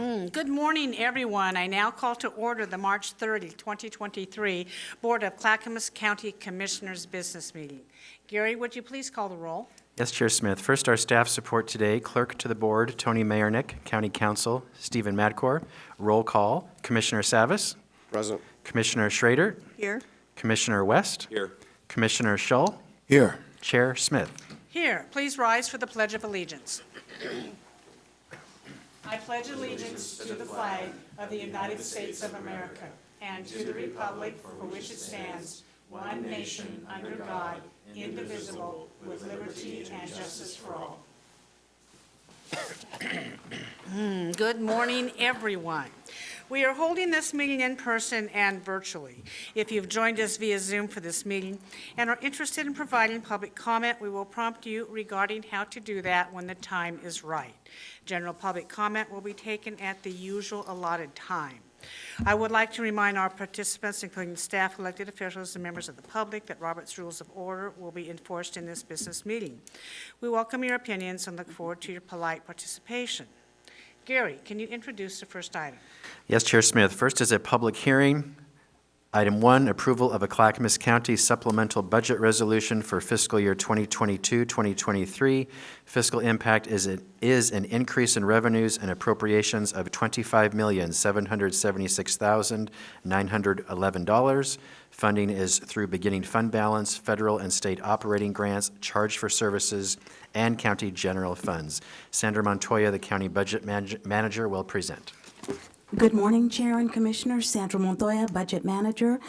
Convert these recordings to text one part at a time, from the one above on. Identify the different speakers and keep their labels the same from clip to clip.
Speaker 1: Good morning, everyone. I now call to order the March 30, 2023 Board of Clackamas County Commissioners Business Meeting. Gary, would you please call the roll?
Speaker 2: Yes, Chair Smith. First, our staff support today. Clerk to the Board, Tony Mayernick. County Counsel, Stephen Madcore. Roll call, Commissioner Savas.
Speaker 3: Present.
Speaker 2: Commissioner Schrader.
Speaker 4: Here.
Speaker 2: Commissioner West.
Speaker 3: Here.
Speaker 2: Commissioner Shull.
Speaker 3: Here.
Speaker 2: Chair Smith.
Speaker 1: Here, please rise for the Pledge of Allegiance. I pledge allegiance to the flag of the United States of America and to the republic for which it stands, one nation, under God, indivisible, with liberty and justice for all. Good morning, everyone. We are holding this meeting in person and virtually. If you've joined us via Zoom for this meeting and are interested in providing public comment, we will prompt you regarding how to do that when the time is right. General public comment will be taken at the usual allotted time. I would like to remind our participants, including staff, elected officials, and members of the public, that Robert's Rules of Order will be enforced in this business meeting. We welcome your opinions and look forward to your polite participation. Gary, can you introduce the first item?
Speaker 2: Yes, Chair Smith. First is a public hearing. Item 1, approval of a Clackamas County supplemental budget resolution for fiscal year 2022-2023. Fiscal impact is an increase in revenues and appropriations of $25,776,911. Funding is through beginning fund balance, federal and state operating grants, charge for services, and county general funds. Sandra Montoya, the county budget manager, will present.
Speaker 4: Good morning, Chair and Commissioners. Sandra Montoya, Budget Manager.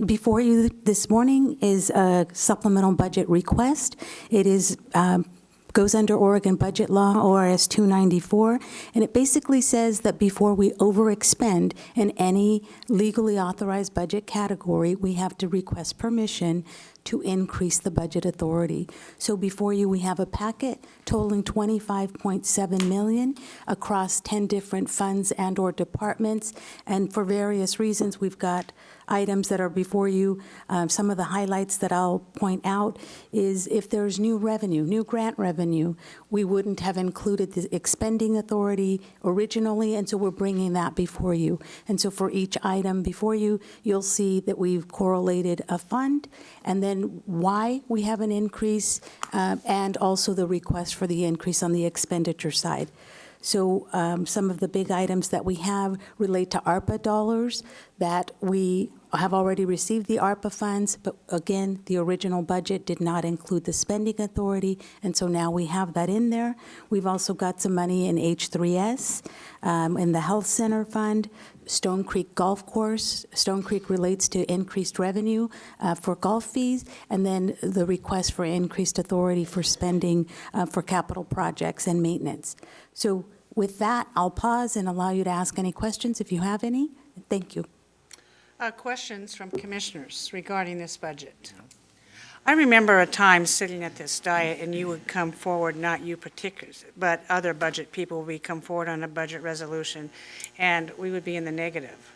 Speaker 4: Before you this morning is a supplemental budget request. It is goes under Oregon Budget Law, ORS 294, and it basically says that before we overexpend in any legally authorized budget category, we have to request permission to increase the budget authority. So before you, we have a packet totaling $25.7 million across 10 different funds and or departments, and for various reasons, we've got items that are before you. Some of the highlights that I'll point out is if there's new revenue, new grant revenue, we wouldn't have included the expending authority originally, and so we're bringing that before you. And so for each item before you, you'll see that we've correlated a fund, and then why we have an increase, and also the request for the increase on the expenditure side. So some of the big items that we have relate to ARPA dollars that we have already received the ARPA funds, but again, the original budget did not include the spending authority, and so now we have that in there. We've also got some money in H3S, in the Health Center Fund, Stone Creek Golf Course. Stone Creek relates to increased revenue for golf fees, and then the request for increased authority for spending for capital projects and maintenance. So with that, I'll pause and allow you to ask any questions if you have any. Thank you.
Speaker 1: Questions from commissioners regarding this budget? I remember a time sitting at this diet and you would come forward, not you particularly, but other budget people would come forward on a budget resolution, and we would be in the negative,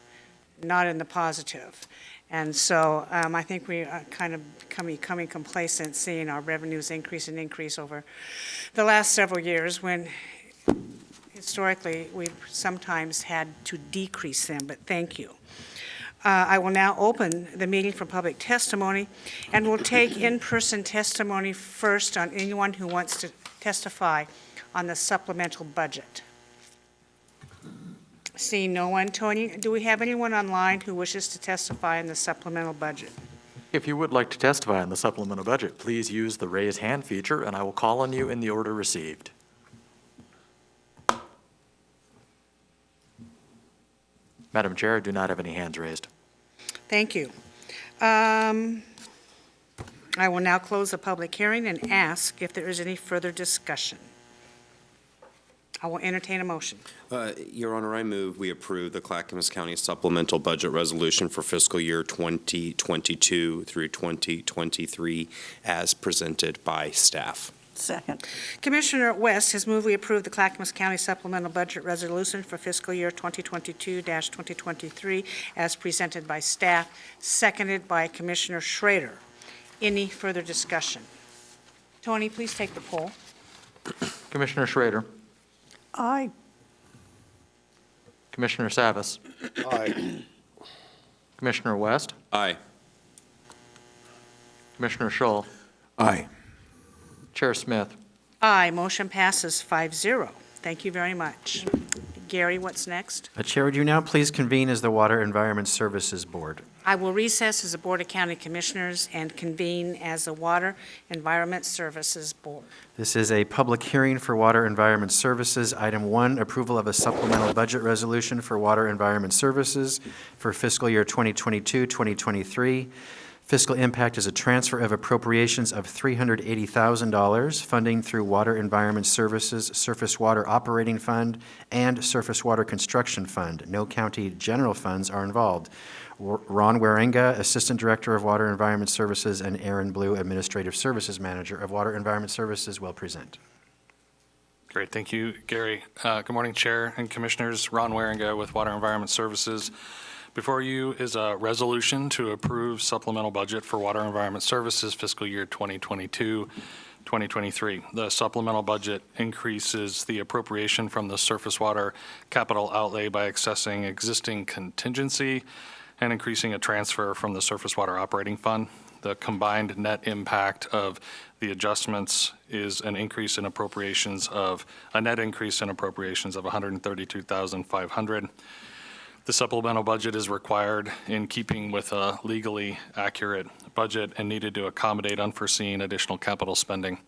Speaker 1: not in the positive. And so I think we are kind of becoming complacent, seeing our revenues increase and increase over the last several years when historically we've sometimes had to decrease them, but thank you. I will now open the meeting for public testimony, and we'll take in-person testimony first on anyone who wants to testify on the supplemental budget. Seeing no one, Tony, do we have anyone online who wishes to testify on the supplemental budget?
Speaker 5: If you would like to testify on the supplemental budget, please use the raise hand feature, and I will call on you in the order received. Madam Chair, I do not have any hands raised.
Speaker 1: Thank you. I will now close the public hearing and ask if there is any further discussion. I will entertain a motion.
Speaker 3: Your Honor, I move we approve the Clackamas County Supplemental Budget Resolution for fiscal year 2022 through 2023 as presented by staff.
Speaker 4: Second.
Speaker 1: Commissioner West has moved we approve the Clackamas County Supplemental Budget Resolution for fiscal year 2022-2023 as presented by staff, seconded by Commissioner Schrader. Any further discussion? Tony, please take the poll.
Speaker 5: Commissioner Schrader.
Speaker 4: Aye.
Speaker 5: Commissioner Savas.
Speaker 6: Aye.
Speaker 5: Commissioner West.
Speaker 3: Aye.
Speaker 5: Commissioner Schull.
Speaker 6: Aye.
Speaker 5: Chair Smith.
Speaker 1: Aye, motion passes 5-0. Thank you very much. Gary, what's next?
Speaker 2: Chair, would you now please convene as the Water Environment Services Board?
Speaker 1: I will recess as the Board of County Commissioners and convene as the Water Environment Services Board.
Speaker 2: This is a public hearing for Water Environment Services. Item 1, approval of a supplemental budget resolution for Water Environment Services for fiscal year 2022-2023. Fiscal impact is a transfer of appropriations of $380,000, funding through Water Environment Services, Surface Water Operating Fund, and Surface Water Construction Fund. No county general funds are involved. Ron Waringa, Assistant Director of Water Environment Services, and Aaron Blue, Administrative Services Manager of Water Environment Services, will present.
Speaker 7: Great, thank you, Gary. Good morning, Chair and Commissioners. Ron Waringa with Water Environment Services. Before you is a resolution to approve supplemental budget for Water Environment Services fiscal year 2022-2023. The supplemental budget increases the appropriation from the surface water capital outlay by accessing existing contingency and increasing a transfer from the Surface Water Operating Fund. The combined net impact of the adjustments is a net increase in appropriations of $132,500. The supplemental budget is required in keeping with a legally accurate budget and needed to accommodate unforeseen additional capital spending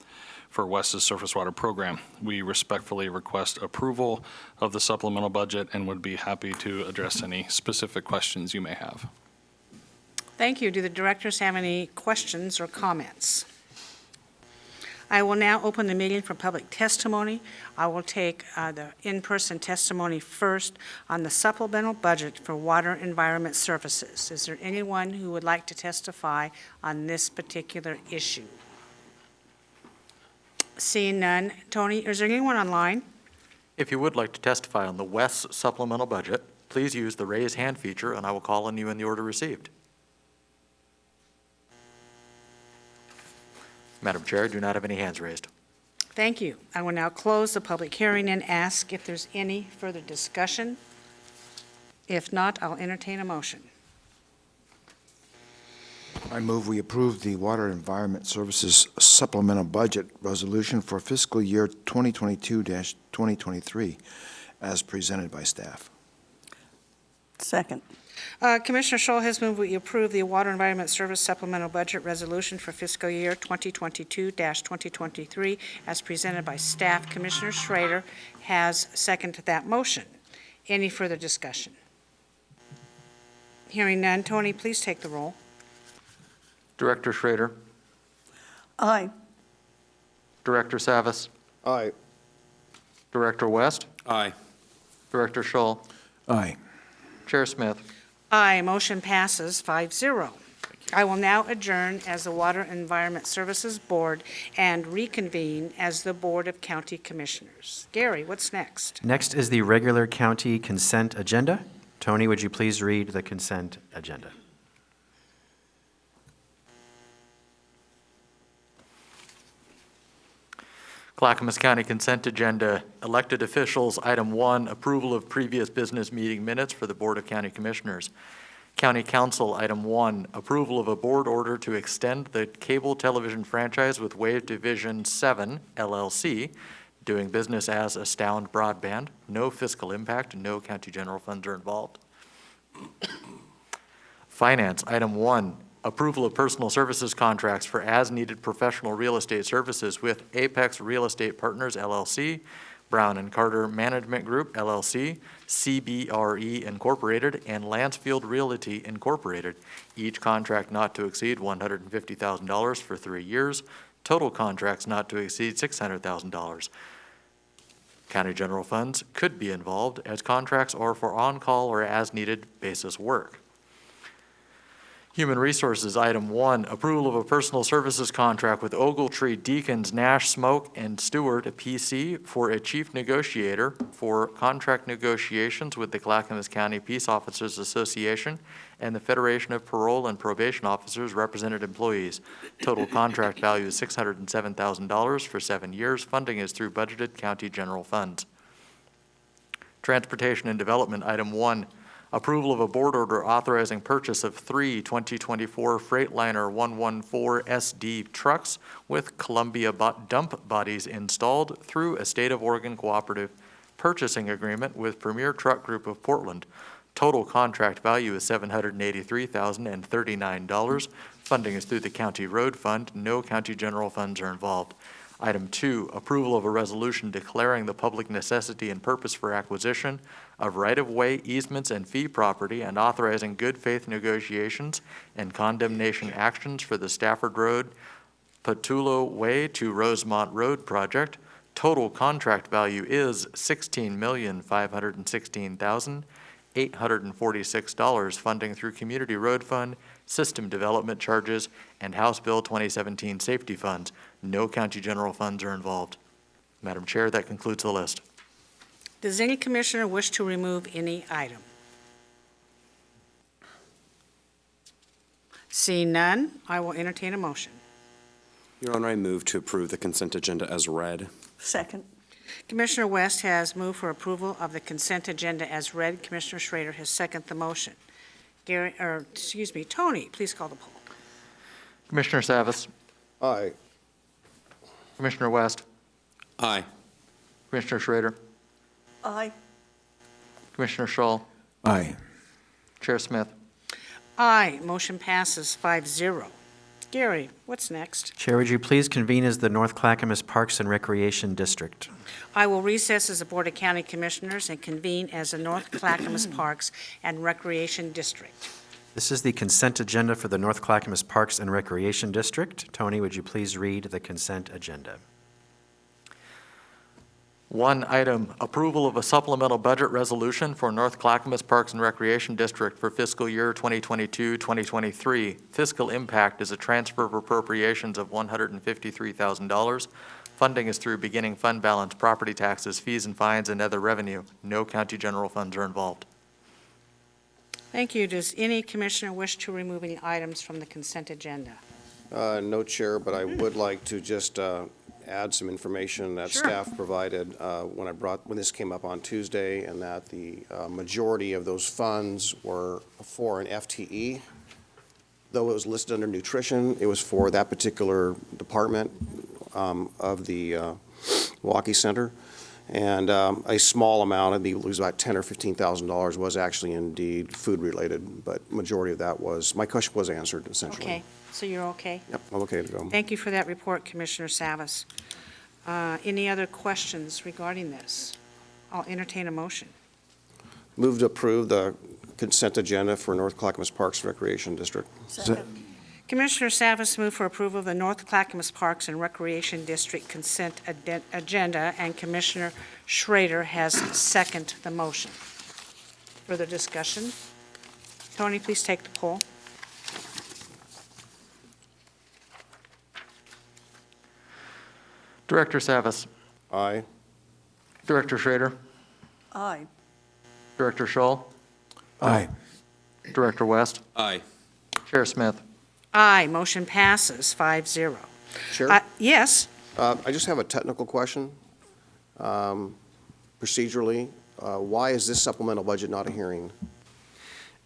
Speaker 7: for West's surface water program. We respectfully request approval of the supplemental budget and would be happy to address any specific questions you may have.
Speaker 1: Thank you. Do the directors have any questions or comments? I will now open the meeting for public testimony. I will take the in-person testimony first on the supplemental budget for Water Environment Services. Is there anyone who would like to testify on this particular issue? Seeing none. Tony, is there anyone online?
Speaker 5: If you would like to testify on the West supplemental budget, please use the raise hand feature and I will call on you in the order received. Madam Chair, I do not have any hands raised.
Speaker 1: Thank you. I will now close the public hearing and ask if there's any further discussion. If not, I'll entertain a motion.
Speaker 6: I move we approve the Water Environment Services Supplemental Budget Resolution for fiscal year 2022-2023 as presented by staff.
Speaker 8: Second.
Speaker 1: Commissioner Schull has moved we approve the Water Environment Service Supplemental Budget Resolution for fiscal year 2022-2023 as presented by staff. Commissioner Schrader has seconded that motion. Any further discussion? Hearing none. Tony, please take the roll.
Speaker 5: Director Schrader.
Speaker 8: Aye.
Speaker 5: Director Savas.
Speaker 6: Aye.
Speaker 5: Director West.
Speaker 3: Aye.
Speaker 5: Director Schull.
Speaker 6: Aye.
Speaker 5: Chair Smith.
Speaker 1: Aye, motion passes 5-0. I will now adjourn as the Water Environment Services Board and reconvene as the Board of County Commissioners. Gary, what's next?
Speaker 2: Next is the regular county consent agenda. Tony, would you please read the consent agenda?
Speaker 5: Clackamas County Consent Agenda, elected officials, item 1, approval of previous business meeting minutes for the Board of County Commissioners. County Council, item 1, approval of a board order to extend the cable television franchise with Wave Division 7, LLC, doing business as Astound Broadband. No fiscal impact, no county general funds are involved. Finance, item 1, approval of personal services contracts for as-needed professional real estate services with Apex Real Estate Partners, LLC, Brown & Carter Management Group, LLC, CBRE Incorporated, and Lansfield Realty Incorporated. Each contract not to exceed $150,000 for 3 years. Total contracts not to exceed $600,000. County general funds could be involved as contracts are for on-call or as-needed basis work. Human Resources, item 1, approval of a personal services contract with Ogletree Deacons Nash Smoke and Stewart, PC, for a chief negotiator for contract negotiations with the Clackamas County Peace Officers Association and the Federation of Parole and Probation Officers Represented Employees. Total contract value is $607,000 for 7 years. Funding is through budgeted county general funds. Transportation and Development, item 1, approval of a board order authorizing purchase of 3 2024 Freightliner 114 SD trucks with Columbia dump bodies installed through a State of Oregon cooperative purchasing agreement with Premier Truck Group of Portland. Total contract value is $783,039. Funding is through the County Road Fund. No county general funds are involved. Item 2, approval of a resolution declaring the public necessity and purpose for acquisition of right-of-way easements and fee property and authorizing good faith negotiations and condemnation actions for the Stafford Road, Patullo Way to Rosemont Road project. Total contract value is $16,516,846. Funding through Community Road Fund, System Development Charges, and House Bill 2017 Safety Funds. No county general funds are involved. Madam Chair, that concludes the list.
Speaker 1: Does any commissioner wish to remove any item? Seeing none, I will entertain a motion.
Speaker 3: Your Honor, I move to approve the consent agenda as read.
Speaker 8: Second.
Speaker 1: Commissioner West has moved for approval of the consent agenda as read. Commissioner Schrader has seconded the motion. Tony, please call the poll.
Speaker 5: Commissioner Savas,
Speaker 6: Aye.
Speaker 5: Commissioner West,
Speaker 3: Aye.
Speaker 5: Commissioner Schrader,
Speaker 8: Aye.
Speaker 5: Commissioner Schull,
Speaker 6: Aye.
Speaker 5: Chair Smith.
Speaker 1: Aye, motion passes 5-0. Gary, what's next?
Speaker 2: Chair, would you please convene as the North Clackamas Parks and Recreation District?
Speaker 1: I will recess as the Board of County Commissioners and convene as the North Clackamas Parks and Recreation District.
Speaker 2: This is the consent agenda for the North Clackamas Parks and Recreation District. Tony, would you please read the consent agenda?
Speaker 5: 1 item, approval of a supplemental budget resolution for North Clackamas Parks and Recreation District for fiscal year 2022-2023. Fiscal impact is a transfer of appropriations of $153,000. Funding is through beginning fund balance, property taxes, fees and fines, and other revenue. No county general funds are involved.
Speaker 1: Thank you. Does any commissioner wish to remove any items from the consent agenda?
Speaker 9: No, Chair, but I would like to just add some information that
Speaker 1: Sure.
Speaker 9: staff provided when this came up on Tuesday, and that the majority of those funds were for an FTE. Though it was listed under nutrition, it was for that particular department of the Milwaukee Center. And a small amount, I believe it was about $10,000 or $15,000, was actually indeed food-related, but majority of that was, my question was answered, essentially.
Speaker 1: Okay, so you're okay?
Speaker 9: Yep, I'm okay to go.
Speaker 1: Thank you for that report, Commissioner Savas. Any other questions regarding this? I'll entertain a motion.
Speaker 9: Move to approve the consent agenda for North Clackamas Parks and Recreation District.
Speaker 8: Second.
Speaker 1: Commissioner Savas moved for approval of the North Clackamas Parks and Recreation District consent agenda, and Commissioner Schrader has seconded the motion. Further discussion? Tony, please take the poll.
Speaker 5: Director Savas,
Speaker 9: Aye.
Speaker 5: Director Schrader,
Speaker 8: Aye.
Speaker 5: Director Schull,
Speaker 6: Aye.
Speaker 5: Director West,
Speaker 3: Aye.
Speaker 5: Chair Smith.
Speaker 1: Aye, motion passes 5-0.
Speaker 9: Chair?
Speaker 1: Yes,
Speaker 9: I just have a technical question. Procedurally, why is this supplemental budget not a hearing?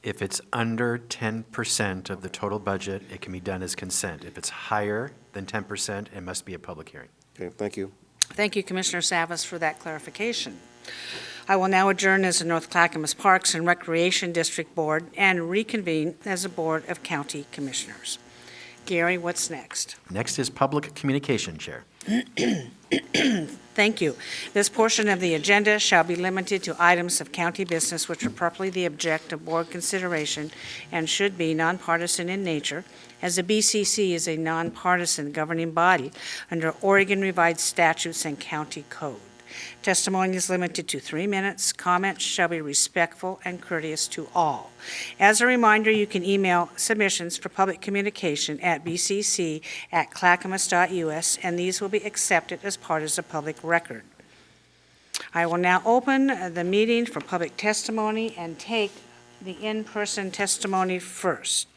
Speaker 2: If it's under 10% of the total budget, it can be done as consent. If it's higher than 10%, it must be a public hearing.
Speaker 9: Okay, thank you.
Speaker 1: thank you, Commissioner Savas, for that clarification. I will now adjourn as the North Clackamas Parks and Recreation District Board and reconvene as a Board of County Commissioners. Gary, what's next?
Speaker 2: Next is Public Communication Chair.
Speaker 1: Thank you. This portion of the agenda shall be limited to items of county business which are properly the object of board consideration and should be nonpartisan in nature, as the BCC is a nonpartisan governing body under Oregon Revised Statutes and County Code. Testimony is limited to 3 minutes. Comments shall be respectful and courteous to all. As a reminder, you can email submissions for public communication at bcc@clackamas.us, and these will be accepted as part of the public record. I will now open the meeting for public testimony and take the in-person testimony first.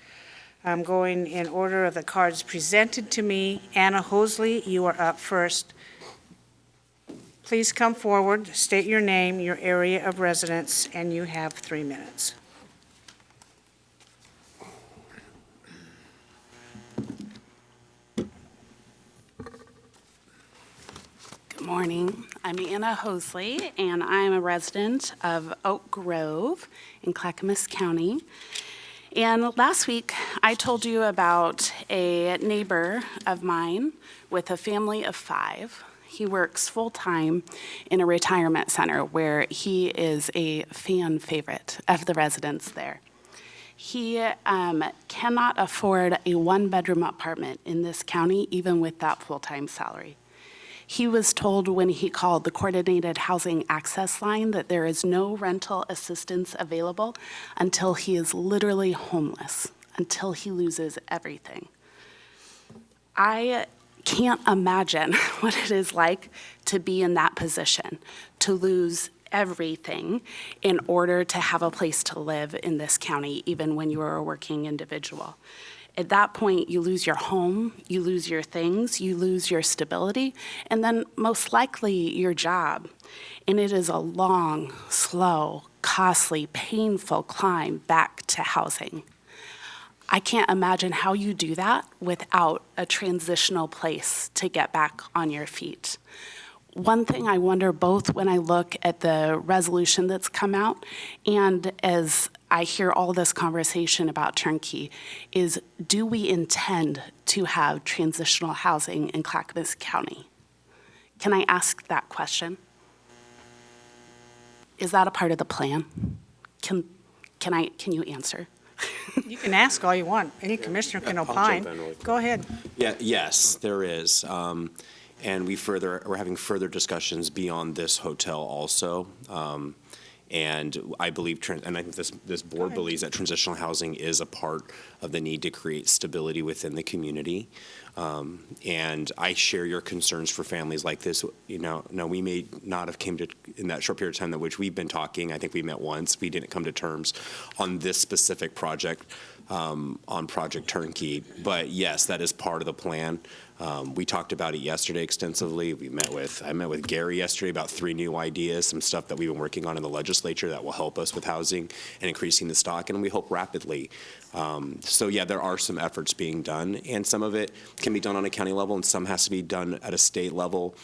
Speaker 1: I'm going in order of the cards presented to me. Anna Hosley, you are up first. Please come forward, state your name, your area of residence, and you have 3 minutes.
Speaker 10: Good morning. I'm Anna Hosley, and I'm a resident of Oak Grove in Clackamas County. And last week, I told you about a neighbor of mine with a family of 5. He works full-time in a retirement center where he is a fan favorite of the residents there. He cannot afford a 1-bedroom apartment in this county, even with that full-time salary. He was told when he called the Coordinated Housing Access Line that there is no rental assistance available until he is literally homeless, until he loses everything. I can't imagine what it is like to be in that position, to lose everything in order to have a place to live in this county, even when you are a working individual. At that point, you lose your home, you lose your things, you lose your stability, and then most likely your job. And it is a long, slow, costly, painful climb back to housing. I can't imagine how you do that without a transitional place to get back on your feet. One thing I wonder both when I look at the resolution that's come out and as I hear all this conversation about turnkey is, do we intend to have transitional housing in Clackamas County? Can I ask that question? Is that a part of the plan? Can you answer?
Speaker 1: You can ask all you want. Any commissioner can
Speaker 3: I'll jump
Speaker 1: opine.
Speaker 3: in really quick.
Speaker 1: Go ahead.
Speaker 3: Yeah, yes, there is. And we're having further discussions beyond this hotel also. And I believe, and I think this board believes that transitional housing is a part of the need to create stability within the community. And I share your concerns for families like this. You know, no, we may not have came to, in that short period of time that which we've been talking, I think we met once, we didn't come to terms on this specific project, on Project Turnkey. But yes, that is part of the plan. We talked about it yesterday extensively. I met with Gary yesterday about 3 new ideas, some stuff that we've been working on in the legislature that will help us with housing and increasing the stock, and we hope rapidly. So yeah, there are some efforts being done, and some of it can be done on a county level, and some has to be done at a state level.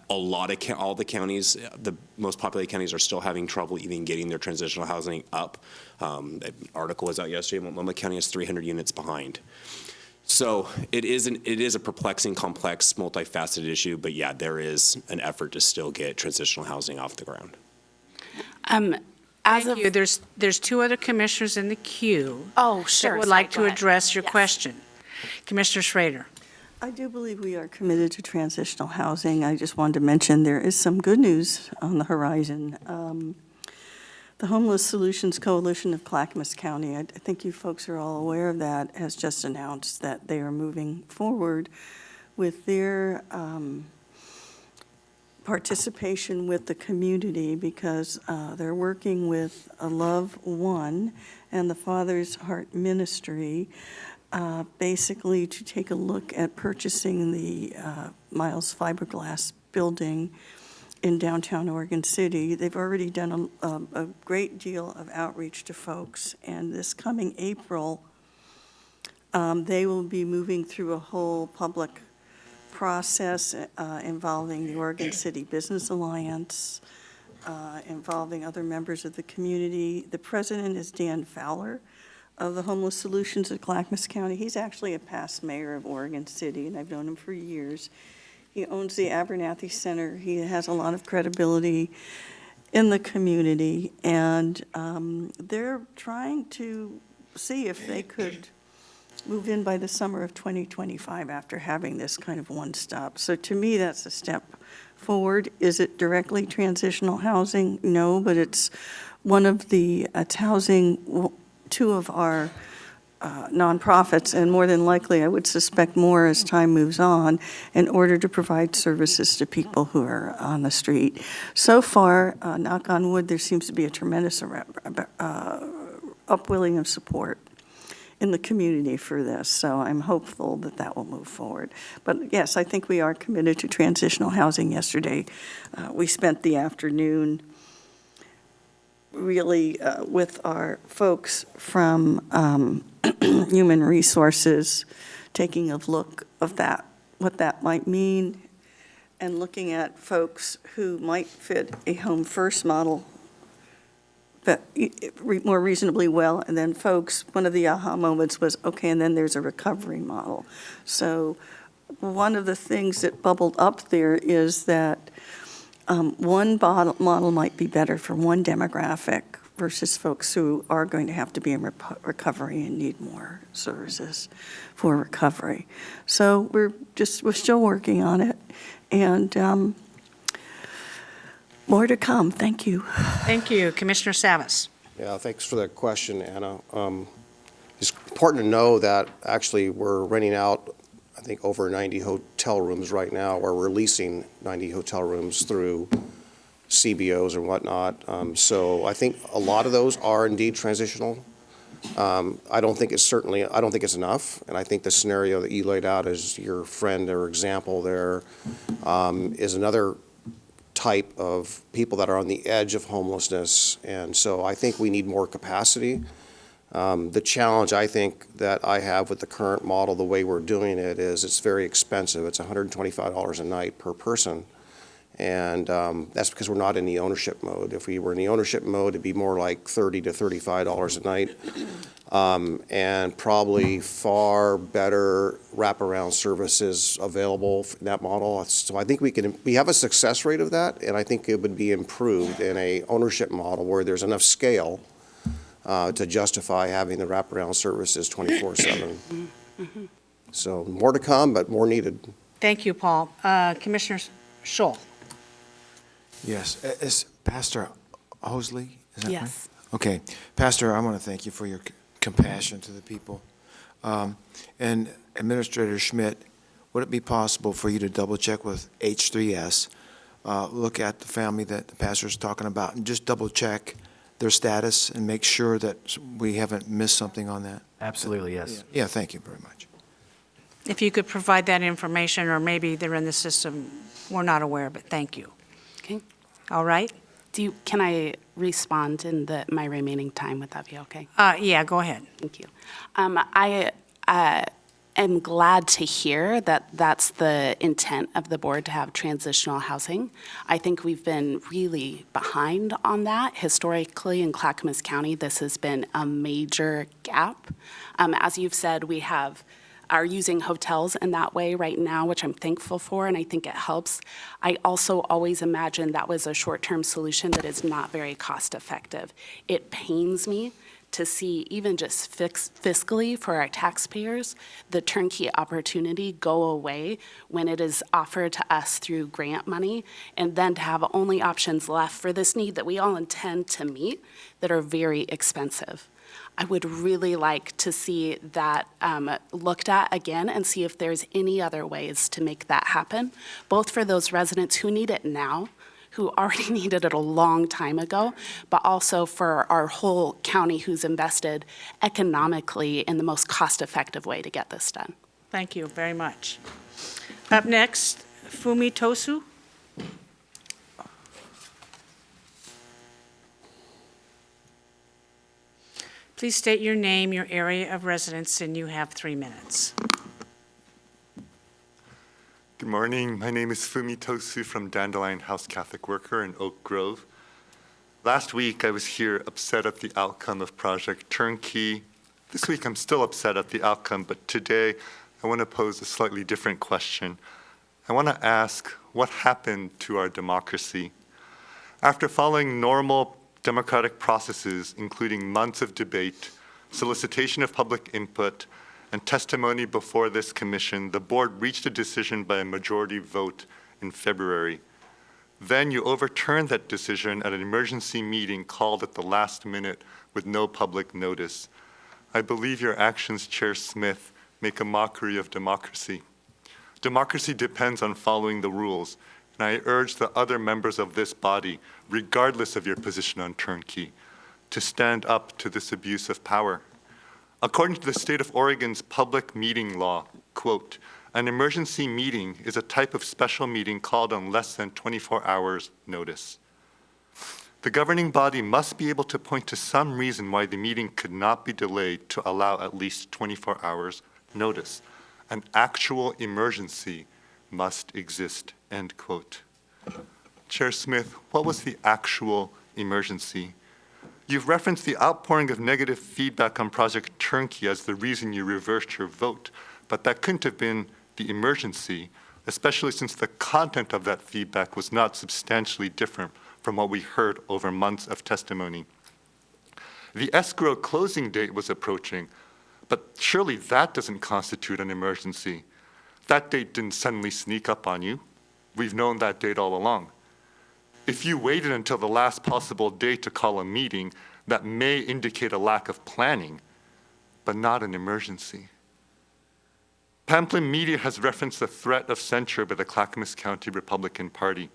Speaker 3: All the counties, the most populated counties, are still having trouble even getting their transitional housing up. An article was out yesterday. Multnomah County is 300 units behind. So it is a perplexing, complex, multifaceted issue, but yeah, there is an effort to still get transitional housing off the ground.
Speaker 1: Thank you. There's 2 other commissioners in the queue.
Speaker 10: Oh, sure.
Speaker 1: That would
Speaker 10: Sorry,
Speaker 1: like
Speaker 10: go
Speaker 1: to
Speaker 10: ahead.
Speaker 1: address your
Speaker 10: Yes.
Speaker 1: question. Commissioner Schrader.
Speaker 8: I do believe we are committed to transitional housing. I just wanted to mention there is some good news on the horizon. The Homeless Solutions Coalition of Clackamas County, I think you folks are all aware of that, has just announced that they are moving forward with their participation with the community because they're working with Love One and the Father's Heart Ministry basically to take a look at purchasing the Miles Fiberglass building in downtown Oregon City. They've already done a great deal of outreach to folks, and this coming April, they will be moving through a whole public process involving the Oregon City Business Alliance, involving other members of the community. The president is Dan Fowler of the Homeless Solutions of Clackamas County. He's actually a past mayor of Oregon City, and I've known him for years. He owns the Abernathy Center. He has a lot of credibility in the community, and they're trying to see if they could move in by the summer of 2025 after having this kind of one-stop. So to me, that's a step forward. Is it directly transitional housing? No, but it's one of the, it's housing 2 of our nonprofits, and more than likely, I would suspect more as time moves on, in order to provide services to people who are on the street. So far, knock on wood, there seems to be a tremendous upwelling of support in the community for this, so I'm hopeful that that will move forward. But yes, I think we are committed to transitional housing. Yesterday, we spent the afternoon really with our folks from Human Resources, taking a look of that, what that might mean, and looking at folks who might fit a home first model but more reasonably well, and then folks, one of the aha moments was, okay, and then there's a recovery model. So one of the things that bubbled up there is that one model might be better for one demographic versus folks who are going to have to be in recovery and need more services for recovery. So we're still working on it, and more to come. Thank you.
Speaker 1: Thank you. Commissioner Savas.
Speaker 9: Yeah, thanks for the question, Anna. It's important to know that actually we're renting out, I think, over 90 hotel rooms right now, or we're leasing 90 hotel rooms through CBOs and whatnot. So I think a lot of those are indeed transitional. I don't think it's enough, and I think the scenario that you laid out as your friend or example there is another type of people that are on the edge of homelessness, and so I think we need more capacity. The challenge I think that I have with the current model, the way we're doing it, is it's very expensive. It's $125 a night per person, and that's because we're not in the ownership mode. If we were in the ownership mode, it'd be more like $30 to $35 a night, and probably far better wraparound services available in that model. So I think we have a success rate of that, and I think it would be improved in a ownership model where there's enough scale to justify having the wraparound services 24/7. So more to come, but more needed.
Speaker 1: Thank you, Paul. Commissioner Scholl.
Speaker 6: Yes, is Pastor Hosley, is that right?
Speaker 10: Yes.
Speaker 6: Okay, Pastor, I want to thank you for your compassion to the people. And Administrator Schmidt, would it be possible for you to double-check with H3S, look at the family that the pastor's talking about, and just double-check their status and make sure that we haven't missed something on that?
Speaker 2: Absolutely, yes.
Speaker 6: Yeah, thank you very much.
Speaker 1: If you could provide that information, or maybe they're in the system, we're not aware of it. Thank you.
Speaker 10: Okay.
Speaker 1: All right?
Speaker 10: Can I respond in my remaining time? Would that be okay?
Speaker 1: Yeah, go ahead.
Speaker 10: Thank you. I am glad to hear that that's the intent of the board, to have transitional housing. I think we've been really behind on that. Historically, in Clackamas County, this has been a major gap. As you've said, we are using hotels in that way right now, which I'm thankful for, and I think it helps. I also always imagined that was a short-term solution that is not very cost-effective. It pains me to see, even just fiscally for our taxpayers, the turnkey opportunity go away when it is offered to us through grant money, and then to have only options left for this need that we all intend to meet that are very expensive. I would really like to see that looked at again and see if there's any other ways to make that happen, both for those residents who need it now, who already needed it a long time ago, but also for our whole county who's invested economically in the most cost-effective way to get this done.
Speaker 1: Thank you very much. Up next, Fumi Tosu. Please state your name, your area of residence, and you have 3 minutes.
Speaker 11: Good morning. My name is Fumi Tosu from Dandelion House Catholic Worker in Oak Grove. Last week, I was here upset at the outcome of Project Turnkey. This week, I'm still upset at the outcome, but today, I want to pose a slightly different question. I want to ask, what happened to our democracy? After following normal democratic processes, including months of debate, solicitation of public input, and testimony before this commission, the board reached a decision by a majority vote in February. Then you overturned that decision at an emergency meeting called at the last minute with no public notice. I believe your actions, Chair Smith, make a mockery of democracy. Democracy depends on following the rules, and I urge the other members of this body, regardless of your position on turnkey, to stand up to this abuse of power. According to the state of Oregon's public meeting law, quote, "An emergency meeting is a type of special meeting called on less than 24 hours notice." The governing body must be able to point to some reason why the meeting could not be delayed to allow at least 24 hours notice. An actual emergency must exist, end quote. Chair Smith, what was the actual emergency? You've referenced the outpouring of negative feedback on Project Turnkey as the reason you reversed your vote, but that couldn't have been the emergency, especially since the content of that feedback was not substantially different from what we heard over months of testimony. The escrow closing date was approaching, but surely that doesn't constitute an emergency. That date didn't suddenly sneak up on you. We've known that date all along. If you waited until the last possible day to call a meeting, that may indicate a lack of planning, but not an emergency. Pamplin Media has referenced the threat of censure by the Clackamas County Republican Party.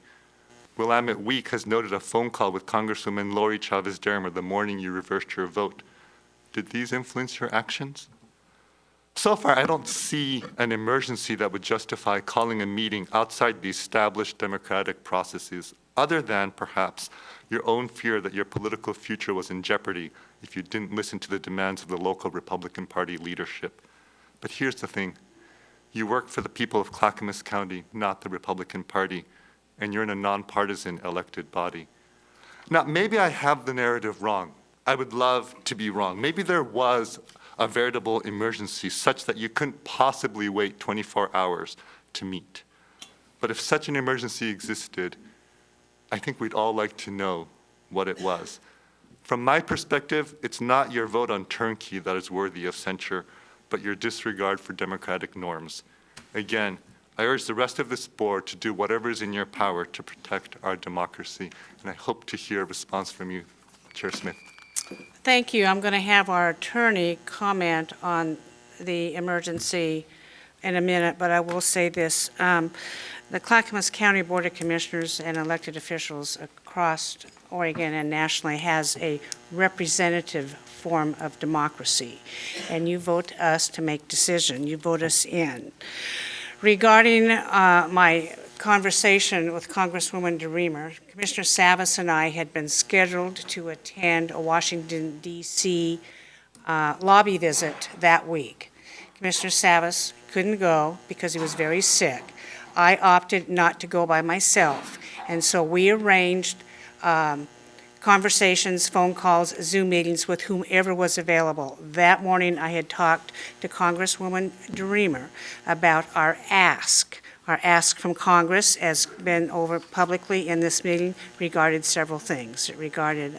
Speaker 11: Willamette Week has noted a phone call with Congresswoman Lori Chavez-Dermer the morning you reversed your vote. Did these influence your actions? So far, I don't see an emergency that would justify calling a meeting outside the established democratic processes, other than perhaps your own fear that your political future was in jeopardy if you didn't listen to the demands of the local Republican Party leadership. But here's the thing. You work for the people of Clackamas County, not the Republican Party, and you're in a nonpartisan elected body. Now, maybe I have the narrative wrong. I would love to be wrong. Maybe there was a veritable emergency such that you couldn't possibly wait 24 hours to meet. But if such an emergency existed, I think we'd all like to know what it was. From my perspective, it's not your vote on turnkey that is worthy of censure, but your disregard for democratic norms. Again, I urge the rest of this board to do whatever is in your power to protect our democracy, and I hope to hear a response from you, Chair Smith.
Speaker 1: Thank you. I'm going to have our attorney comment on the emergency in a minute, but I will say this. The Clackamas County Board of Commissioners and elected officials across Oregon and nationally has a representative form of democracy, and you vote us to make decisions. You vote us in. Regarding my conversation with Congresswoman DeReamer, Commissioner Savas and I had been scheduled to attend a Washington, D.C. Lobby visit that week. Commissioner Savas couldn't go because he was very sick. I opted not to go by myself, and so we arranged conversations, phone calls, Zoom meetings with whomever was available. That morning, I had talked to Congresswoman DeReamer about our ask. Our ask from Congress has been over publicly in this meeting regarded several things. It regarded,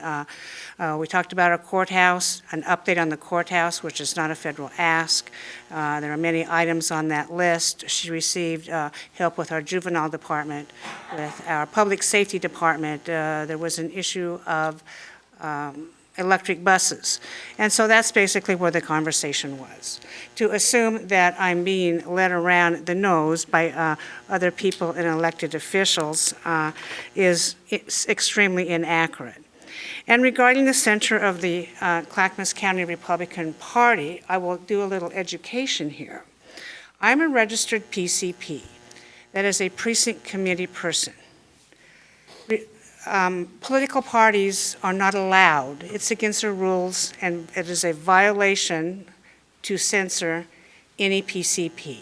Speaker 1: we talked about our courthouse, an update on the courthouse, which is not a federal ask. There are many items on that list. She received help with our juvenile department, with our public safety department. There was an issue of electric buses. And so that's basically where the conversation was. To assume that I'm being led around the nose by other people and elected officials is extremely inaccurate. And regarding the censure of the Clackamas County Republican Party, I will do a little education here. I'm a registered PCP, that is a precinct committee person. Political parties are not allowed. It's against the rules, and it is a violation to censor any PCP.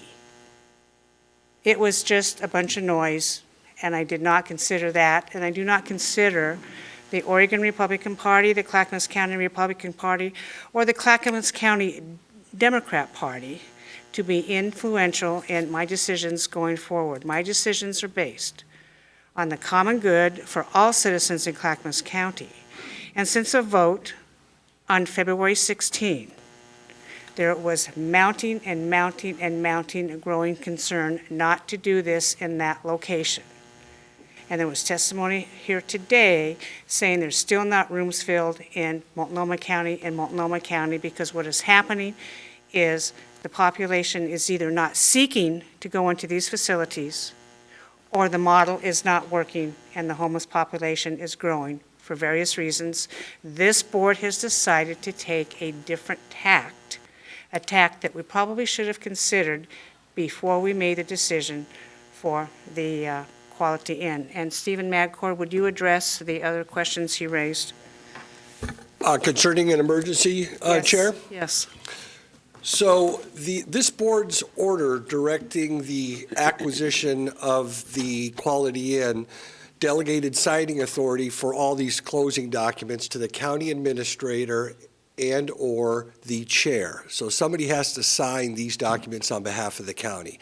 Speaker 1: It was just a bunch of noise, and I did not consider that, and I do not consider the Oregon Republican Party, the Clackamas County Republican Party, or the Clackamas County Democrat Party to be influential in my decisions going forward. My decisions are based on the common good for all citizens in Clackamas County. And since a vote on February 16, there was mounting and mounting and mounting a growing concern not to do this in that location. And there was testimony here today saying there's still not rooms filled in Multnomah County because what is happening is the population is either not seeking to go into these facilities or the model is not working and the homeless population is growing for various reasons. This board has decided to take a different tact a tack that we probably should have considered before we made the decision for the Quality Inn. And Stephen Madcore, would you address the other questions he raised?
Speaker 12: Concerning an emergency,
Speaker 1: Yes,
Speaker 12: Chair?
Speaker 1: Yes.
Speaker 12: So this board's order directing the acquisition of the Quality Inn delegated signing authority for all these closing documents to the county administrator and/or the chair. So somebody has to sign these documents on behalf of the county.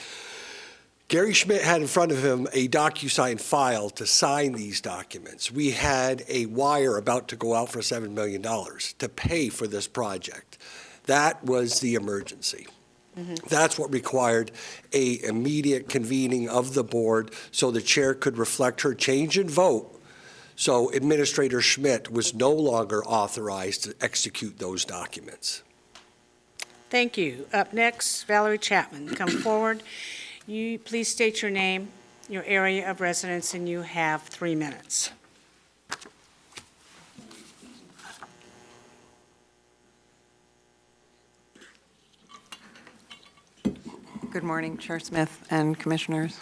Speaker 12: Gary Schmidt had in front of him a DocuSign file to sign these documents. We had a wire about to go out for $7 million to pay for this project. That was the emergency. That's what required a immediate convening of the board so the chair could reflect her change in vote. So Administrator Schmidt was no longer authorized to execute those documents.
Speaker 1: Thank you. Up next, Valerie Chapman, come forward. You please state your name, your area of residence, and you have 3 minutes.
Speaker 13: Good morning, Chair Smith and Commissioners.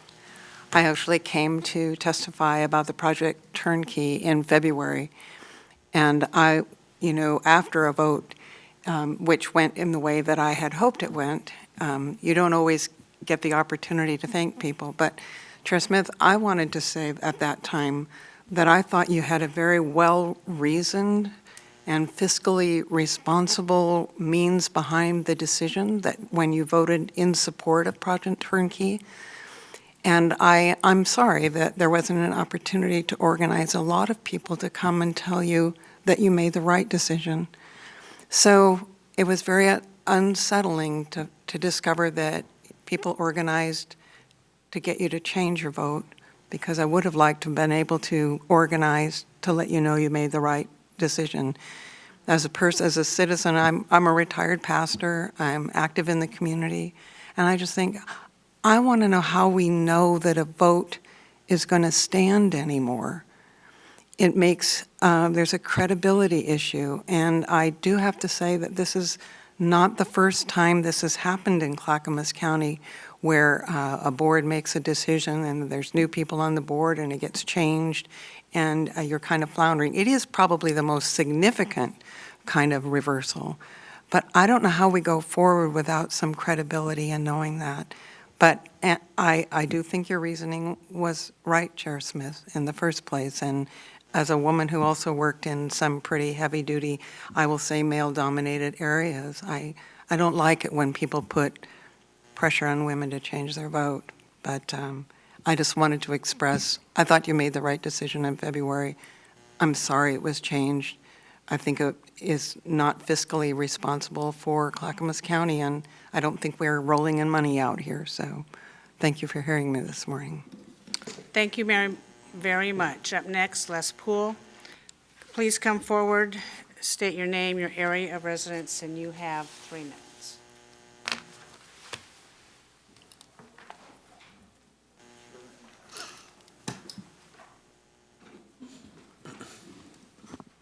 Speaker 13: I actually came to testify about the project turnkey in February, and after a vote, which went in the way that I had hoped it went, you don't always get the opportunity to thank people, but Chair Smith, I wanted to say at that time that I thought you had a very well-reasoned and fiscally responsible means behind the decision that when you voted in support of Project Turnkey. And I'm sorry that there wasn't an opportunity to organize a lot of people to come and tell you that you made the right decision. So it was very unsettling to discover that people organized to get you to change your vote, because I would have liked to have been able to organize to let you know you made the right decision. As a citizen, I'm a retired pastor. I'm active in the community, and I just think I want to know how we know that a vote is going to stand anymore. It makes there's a credibility issue, and I do have to say that this is not the first time this has happened in Clackamas County, where a board makes a decision and there's new people on the board and it gets changed and you're kind of floundering. It is probably the most significant kind of reversal. But I don't know how we go forward without some credibility in knowing that. But I do think your reasoning was right, Chair Smith, in the first place. And as a woman who also worked in some pretty heavy-duty, I will say male-dominated areas, I don't like it when people put pressure on women to change their vote. But I just wanted to express, I thought you made the right decision in February. I'm sorry it was changed. I think it is not fiscally responsible for Clackamas County, and I don't think we're rolling in money out here. So thank you for hearing me this morning.
Speaker 1: Thank you, Mary, very much. Up next, Les Poole. Please come forward, state your name, your area of residence, and you have 3 minutes.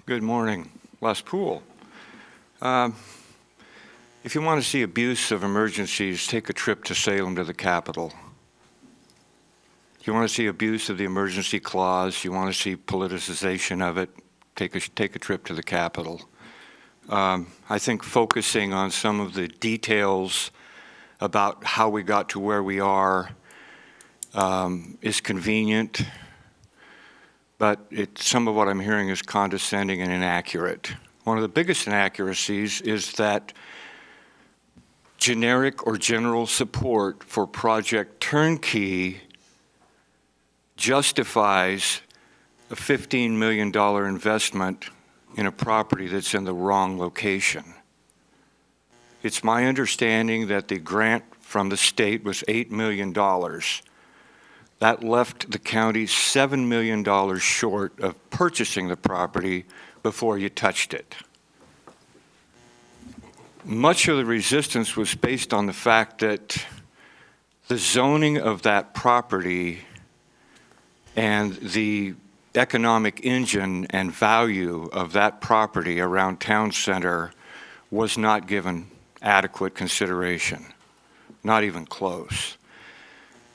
Speaker 14: Good morning. Les Poole. If you want to see abuse of emergencies, take a trip to Salem to the Capitol. If you want to see abuse of the emergency clause, you want to see politicization of it, take a trip to the Capitol. I think focusing on some of the details about how we got to where we are is convenient, but some of what I'm hearing is condescending and inaccurate. One of the biggest inaccuracies is that generic or general support for Project Turnkey justifies a $15 million investment in a property that's in the wrong location. It's my understanding that the grant from the state was $8 million. That left the county $7 million short of purchasing the property before you touched it. Much of the resistance was based on the fact that the zoning of that property and the economic engine and value of that property around town center was not given adequate consideration, not even close.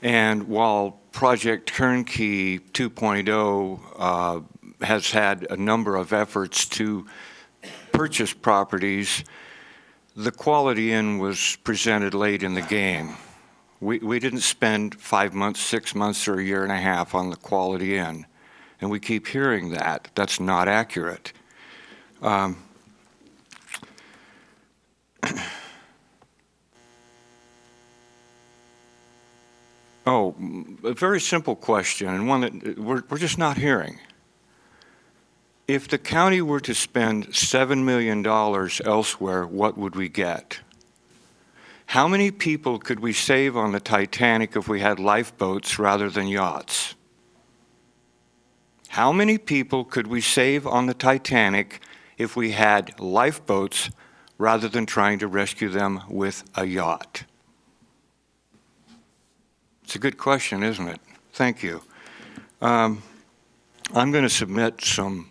Speaker 14: And while Project Turnkey 2.0 has had a number of efforts to purchase properties, the Quality Inn was presented late in the game. We didn't spend 5 months, 6 months, or a year and a half on the Quality Inn, and we keep hearing that. That's not accurate. Oh, a very simple question, and one that we're just not hearing. If the county were to spend $7 million elsewhere, what would we get? How many people could we save on the Titanic if we had lifeboats rather than yachts? How many people could we save on the Titanic if we had lifeboats rather than trying to rescue them with a yacht? It's a good question, isn't it? Thank you. I'm going to submit some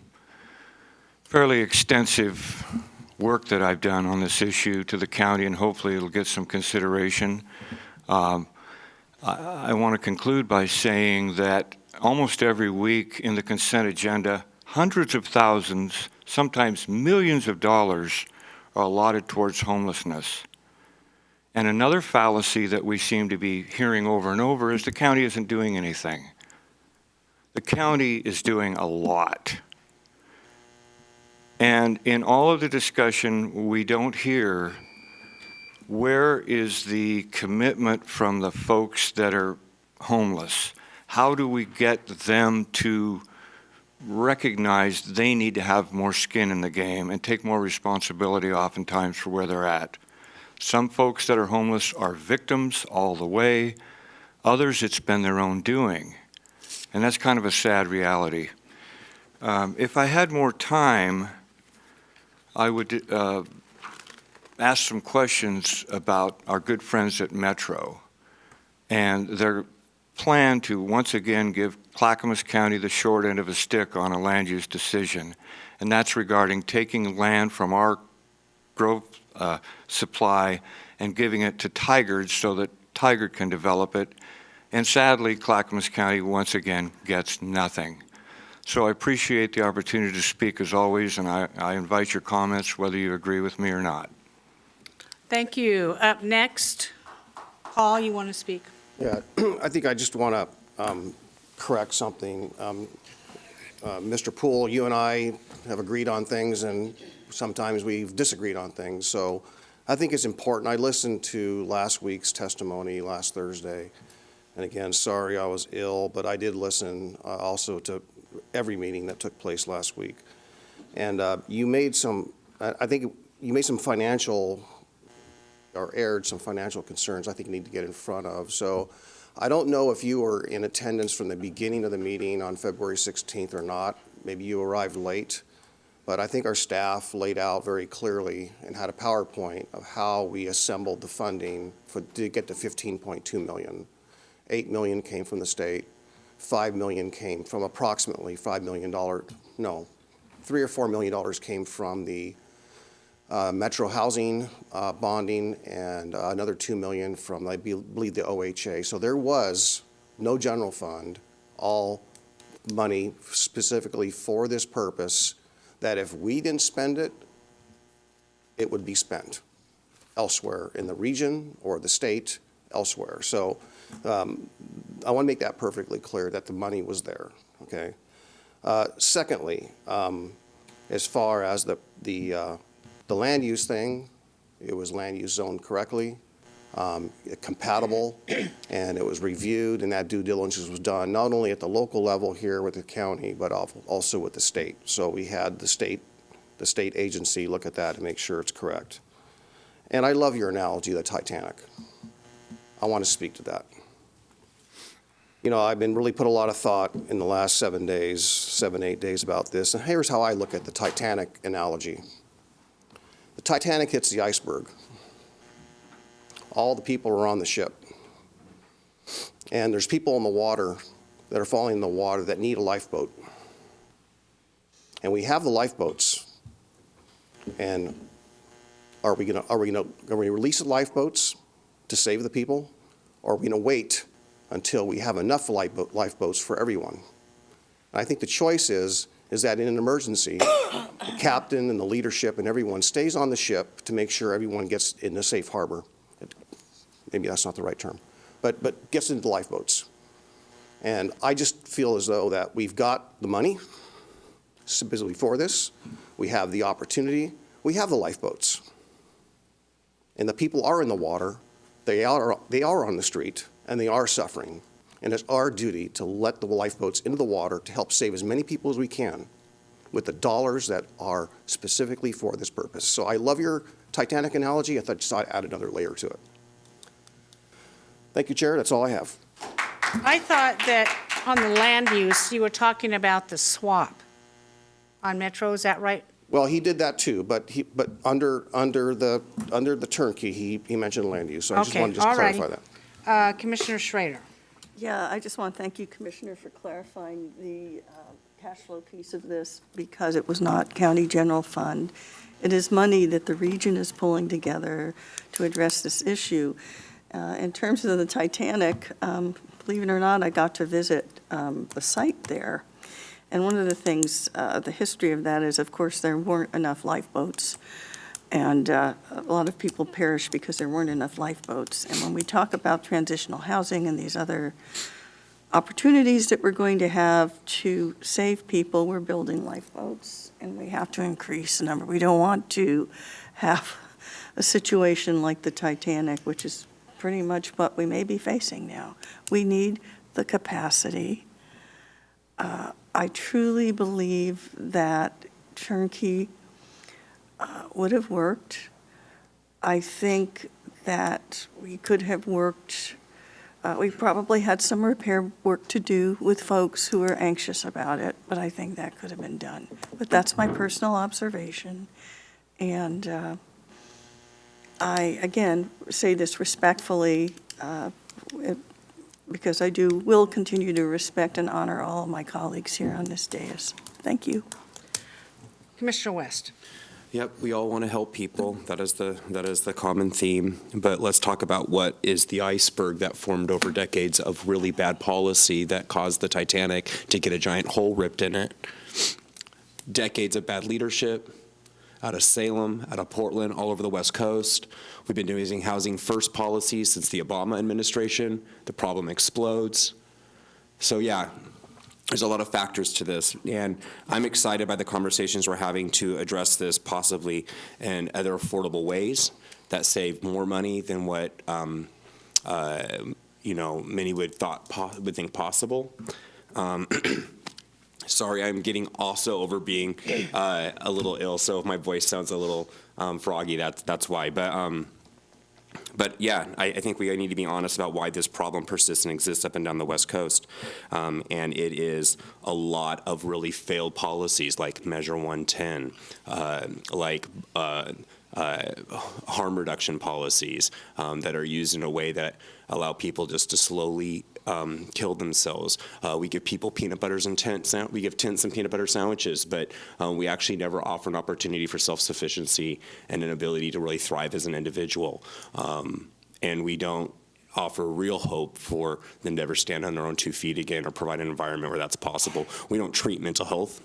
Speaker 14: fairly extensive work that I've done on this issue to the county, and hopefully it'll get some consideration. I want to conclude by saying that almost every week in the consent agenda, hundreds of thousands, sometimes millions of dollars are allotted towards homelessness. And another fallacy that we seem to be hearing over and over is the county isn't doing anything. The county is doing a lot. And in all of the discussion, we don't hear where is the commitment from the folks that are homeless? How do we get them to recognize they need to have more skin in the game and take more responsibility oftentimes for where they're at? Some folks that are homeless are victims all the way. Others, it's been their own doing. And that's kind of a sad reality. If I had more time, I would ask some questions about our good friends at Metro and their plan to once again give Clackamas County the short end of a stick on a land use decision. And that's regarding taking land from our growth supply and giving it to Tigard so that Tigard can develop it. And sadly, Clackamas County once again gets nothing. So I appreciate the opportunity to speak as always, and I invite your comments whether you agree with me or not.
Speaker 1: Thank you. Up next, Paul, you want to speak?
Speaker 9: Yeah, I think I just want to correct something. Mr. Poole, you and I have agreed on things, and sometimes we've disagreed on things. So I think it's important. I listened to last week's testimony last Thursday. And again, sorry I was ill, but I did listen also to every meeting that took place last week. And you made some, I think you made some financial, or aired some financial concerns I think need to get in front of. So I don't know if you were in attendance from the beginning of the meeting on February 16th or not. Maybe you arrived late. But I think our staff laid out very clearly and had a PowerPoint of how we assembled the funding to get to 15.2 million. 8 million came from the state. 5 million came from approximately $5 million, no, $3 or $4 million came from the Metro housing bonding, and another 2 million from, I believe, the OHA. So there was no general fund, all money specifically for this purpose, that if we didn't spend it, it would be spent elsewhere in the region or the state, elsewhere. So I want to make that perfectly clear that the money was there, okay? Secondly, as far as the land use thing, it was land use zoned correctly, compatible, and it was reviewed, and that due diligence was done not only at the local level here with the county, but also with the state. So we had the state agency look at that and make sure it's correct. And I love your analogy of the Titanic. I want to speak to that. You know, I've been really put a lot of thought in the last 7 days, 8 days about this, and here's how I look at the Titanic analogy. The Titanic hits the iceberg. All the people are on the ship. And there's people in the water that are falling in the water that need a lifeboat. And we have the lifeboats. And Are we going to release the lifeboats to save the people? Or are we going to wait until we have enough lifeboats for everyone? And I think the choice is that in an emergency, the captain and the leadership and everyone stays on the ship to make sure everyone gets in a safe harbor. Maybe that's not the right term, but gets into the lifeboats. And I just feel as though that we've got the money specifically for this. We have the opportunity. We have the lifeboats. And the people are in the water. They are on the street, and they are suffering. And it's our duty to let the lifeboats into the water to help save as many people as we can with the dollars that are specifically for this purpose. So I love your Titanic analogy. I thought just I'd add another layer to it. Thank you, Chair. That's all I have.
Speaker 1: I thought that on the land use, you were talking about the swap on Metro, is that right?
Speaker 9: Well, he did that too, but under the turnkey, he mentioned land use. So I just wanted to clarify that.
Speaker 1: Commissioner Schrader.
Speaker 8: Yeah, I just want to thank you, Commissioner, for clarifying the cash flow piece of this, because it was not county general fund. It is money that the region is pulling together to address this issue. In terms of the Titanic, believe it or not, I got to visit the site there. And one of the things, the history of that is, of course, there weren't enough lifeboats. And a lot of people perished because there weren't enough lifeboats. And when we talk about transitional housing and these other opportunities that we're going to have to save people, we're building lifeboats, and we have to increase the number. We don't want to have a situation like the Titanic, which is pretty much what we may be facing now. We need the capacity. I truly believe that turnkey would have worked. I think that we could have worked, we probably had some repair work to do with folks who are anxious about it, but I think that could have been done. But that's my personal observation. And I, again, say this respectfully, because I will continue to respect and honor all of my colleagues here on this dais. Thank you.
Speaker 1: Commissioner West.
Speaker 3: Yep, we all want to help people. That is the common theme. But let's talk about what is the iceberg that formed over decades of really bad policy that caused the Titanic to get a giant hole ripped in it. Decades of bad leadership out of Salem, out of Portland, all over the West Coast. We've been using housing first policies since the Obama administration. The problem explodes. So yeah, there's a lot of factors to this, and I'm excited by the conversations we're having to address this possibly in other affordable ways that save more money than what many would think possible. Sorry, I'm getting also over being a little ill, so if my voice sounds a little froggy, that's why. But yeah, I think we need to be honest about why this problem persists and exists up and down the West Coast. And it is a lot of really failed policies like Measure 110, like harm reduction policies that are used in a way that allow people just to slowly kill themselves. We give people peanut butters and tents. We give tents and peanut butter sandwiches, but we actually never offer an opportunity for self-sufficiency and an ability to really thrive as an individual. And we don't offer real hope for them to ever stand on their own 2 feet again or provide an environment where that's possible. We don't treat mental health.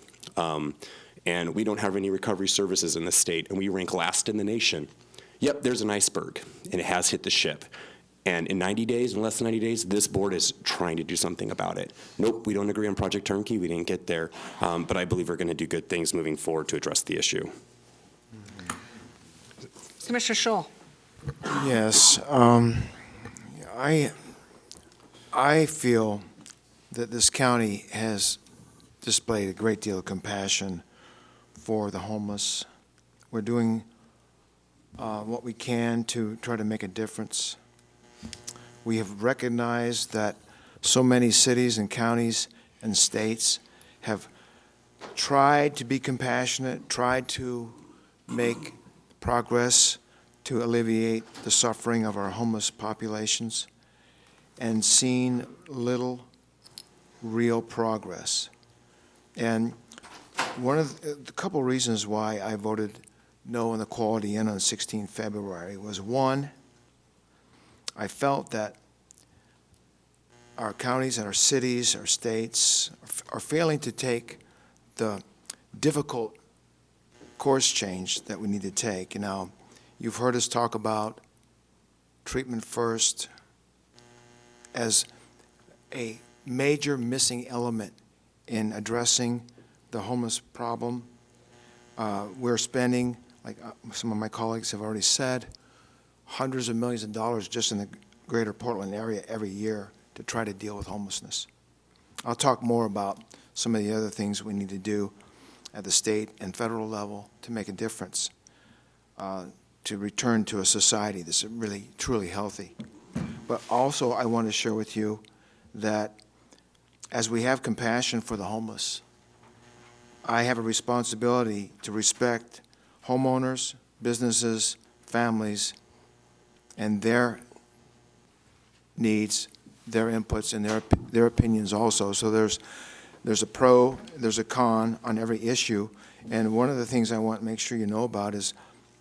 Speaker 3: And we don't have any recovery services in the state, and we rank last in the nation. Yep, there's an iceberg, and it has hit the ship. And in 90 days, in less than 90 days, this board is trying to do something about it. Nope, we don't agree on Project Turnkey. We didn't get there. But I believe we're going to do good things moving forward to address the issue.
Speaker 1: Commissioner Scholl.
Speaker 6: Yes. I feel that this county has displayed a great deal of compassion for the homeless. We're doing what we can to try to make a difference. We have recognized that so many cities and counties and states have tried to be compassionate, tried to make progress to alleviate the suffering of our homeless populations, and seen little real progress. And one of the couple reasons why I voted know in the Quality Inn on 16 February was, one, I felt that our counties and our cities, our states are failing to take the difficult course change that we need to take. You know, you've heard us talk about treatment first as a major missing element in addressing the homeless problem. We're spending, like some of my colleagues have already said, hundreds of millions of dollars just in the greater Portland area every year to try to deal with homelessness. I'll talk more about some of the other things we need to do at the state and federal level to make a difference, to return to a society that's really, truly healthy. But also, I want to share with you that as we have compassion for the homeless, I have a responsibility to respect homeowners, businesses, families, and their needs, their inputs, and their opinions also. So there's a pro, there's a con on every issue. And one of the things I want to make sure you know about is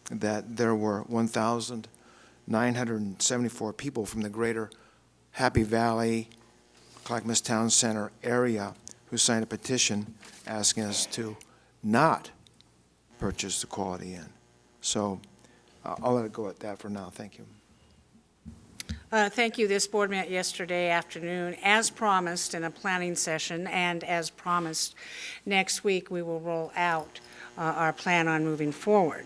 Speaker 6: that there were 1,974 people from the greater Happy Valley, Clackamas Town Center area who signed a petition asking us to not purchase the Quality Inn. So I'll let it go at that for now. Thank you.
Speaker 1: Thank you. This board met yesterday afternoon, as promised, in a planning session, and as promised, next week we will roll out our plan on moving forward.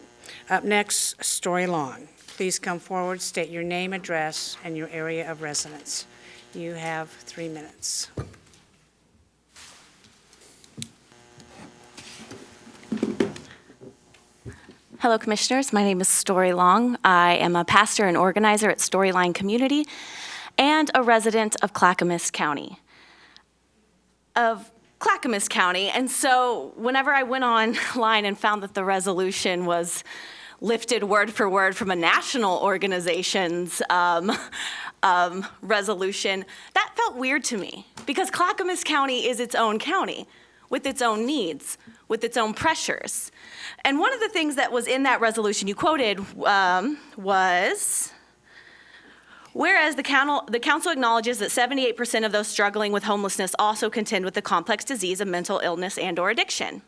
Speaker 1: Up next, Story Long. Please come forward, state your name, address, and your area of residence. You have 3 minutes.
Speaker 15: Hello, Commissioners. My name is Story Long. I am a pastor and organizer at Storyline Community and a resident of Clackamas County. And so whenever I went online and found that the resolution was lifted word for word from a national organization's resolution, that felt weird to me because Clackamas County is its own county with its own needs, with its own pressures. And one of the things that was in that resolution you quoted was, whereas the council acknowledges that 78% of those struggling with homelessness also contend with the complex disease of mental illness and/or addiction.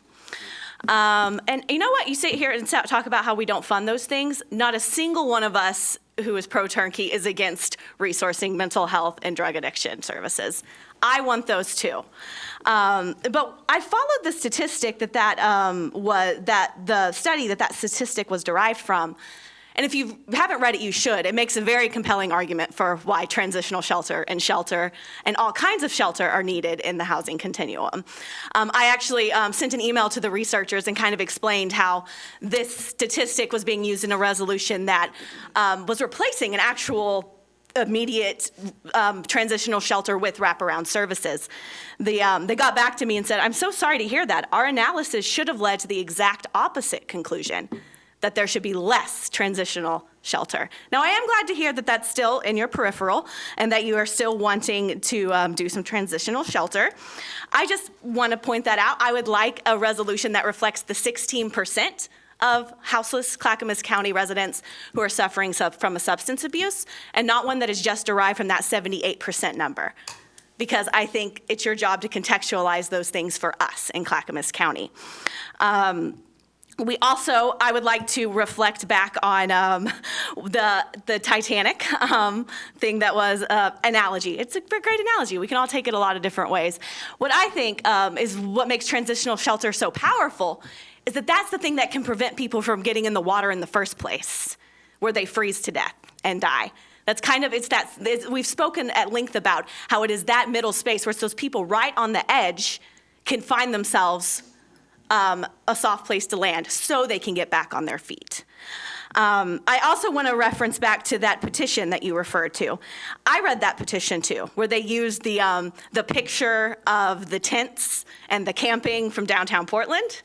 Speaker 15: And you know what? You sit here and talk about how we don't fund those things. Not a single one of us who is pro-turnkey is against resourcing mental health and drug addiction services. I want those too. But I followed the statistic that the study that statistic was derived from. And if you haven't read it, you should. It makes a very compelling argument for why transitional shelter and all kinds of shelter are needed in the housing continuum. I actually sent an email to the researchers and kind of explained how this statistic was being used in a resolution that was replacing an actual immediate transitional shelter with wraparound services. They got back to me and said, "I'm so sorry to hear that. Our analysis should have led to the exact opposite conclusion, that there should be less transitional shelter." Now, I am glad to hear that that's still in your peripheral and that you are still wanting to do some transitional shelter. I just want to point that out. I would like a resolution that reflects the 16% of houseless Clackamas County residents who are suffering from a substance abuse, and not one that is just derived from that 78% number, because I think it's your job to contextualize those things for us in Clackamas County. I would like to reflect back on the Titanic thing that was analogy. It's a great analogy. We can all take it a lot of different ways. What I think is what makes transitional shelter so powerful is that that's the thing that can prevent people from getting in the water in the first place, where they freeze to death and die. That's kind of, we've spoken at length about how it is that middle space where it's those people right on the edge can find themselves a soft place to land so they can get back on their feet. I also want to reference back to that petition that you referred to. I read that petition too, where they used the picture of the tents and the camping from downtown Portland,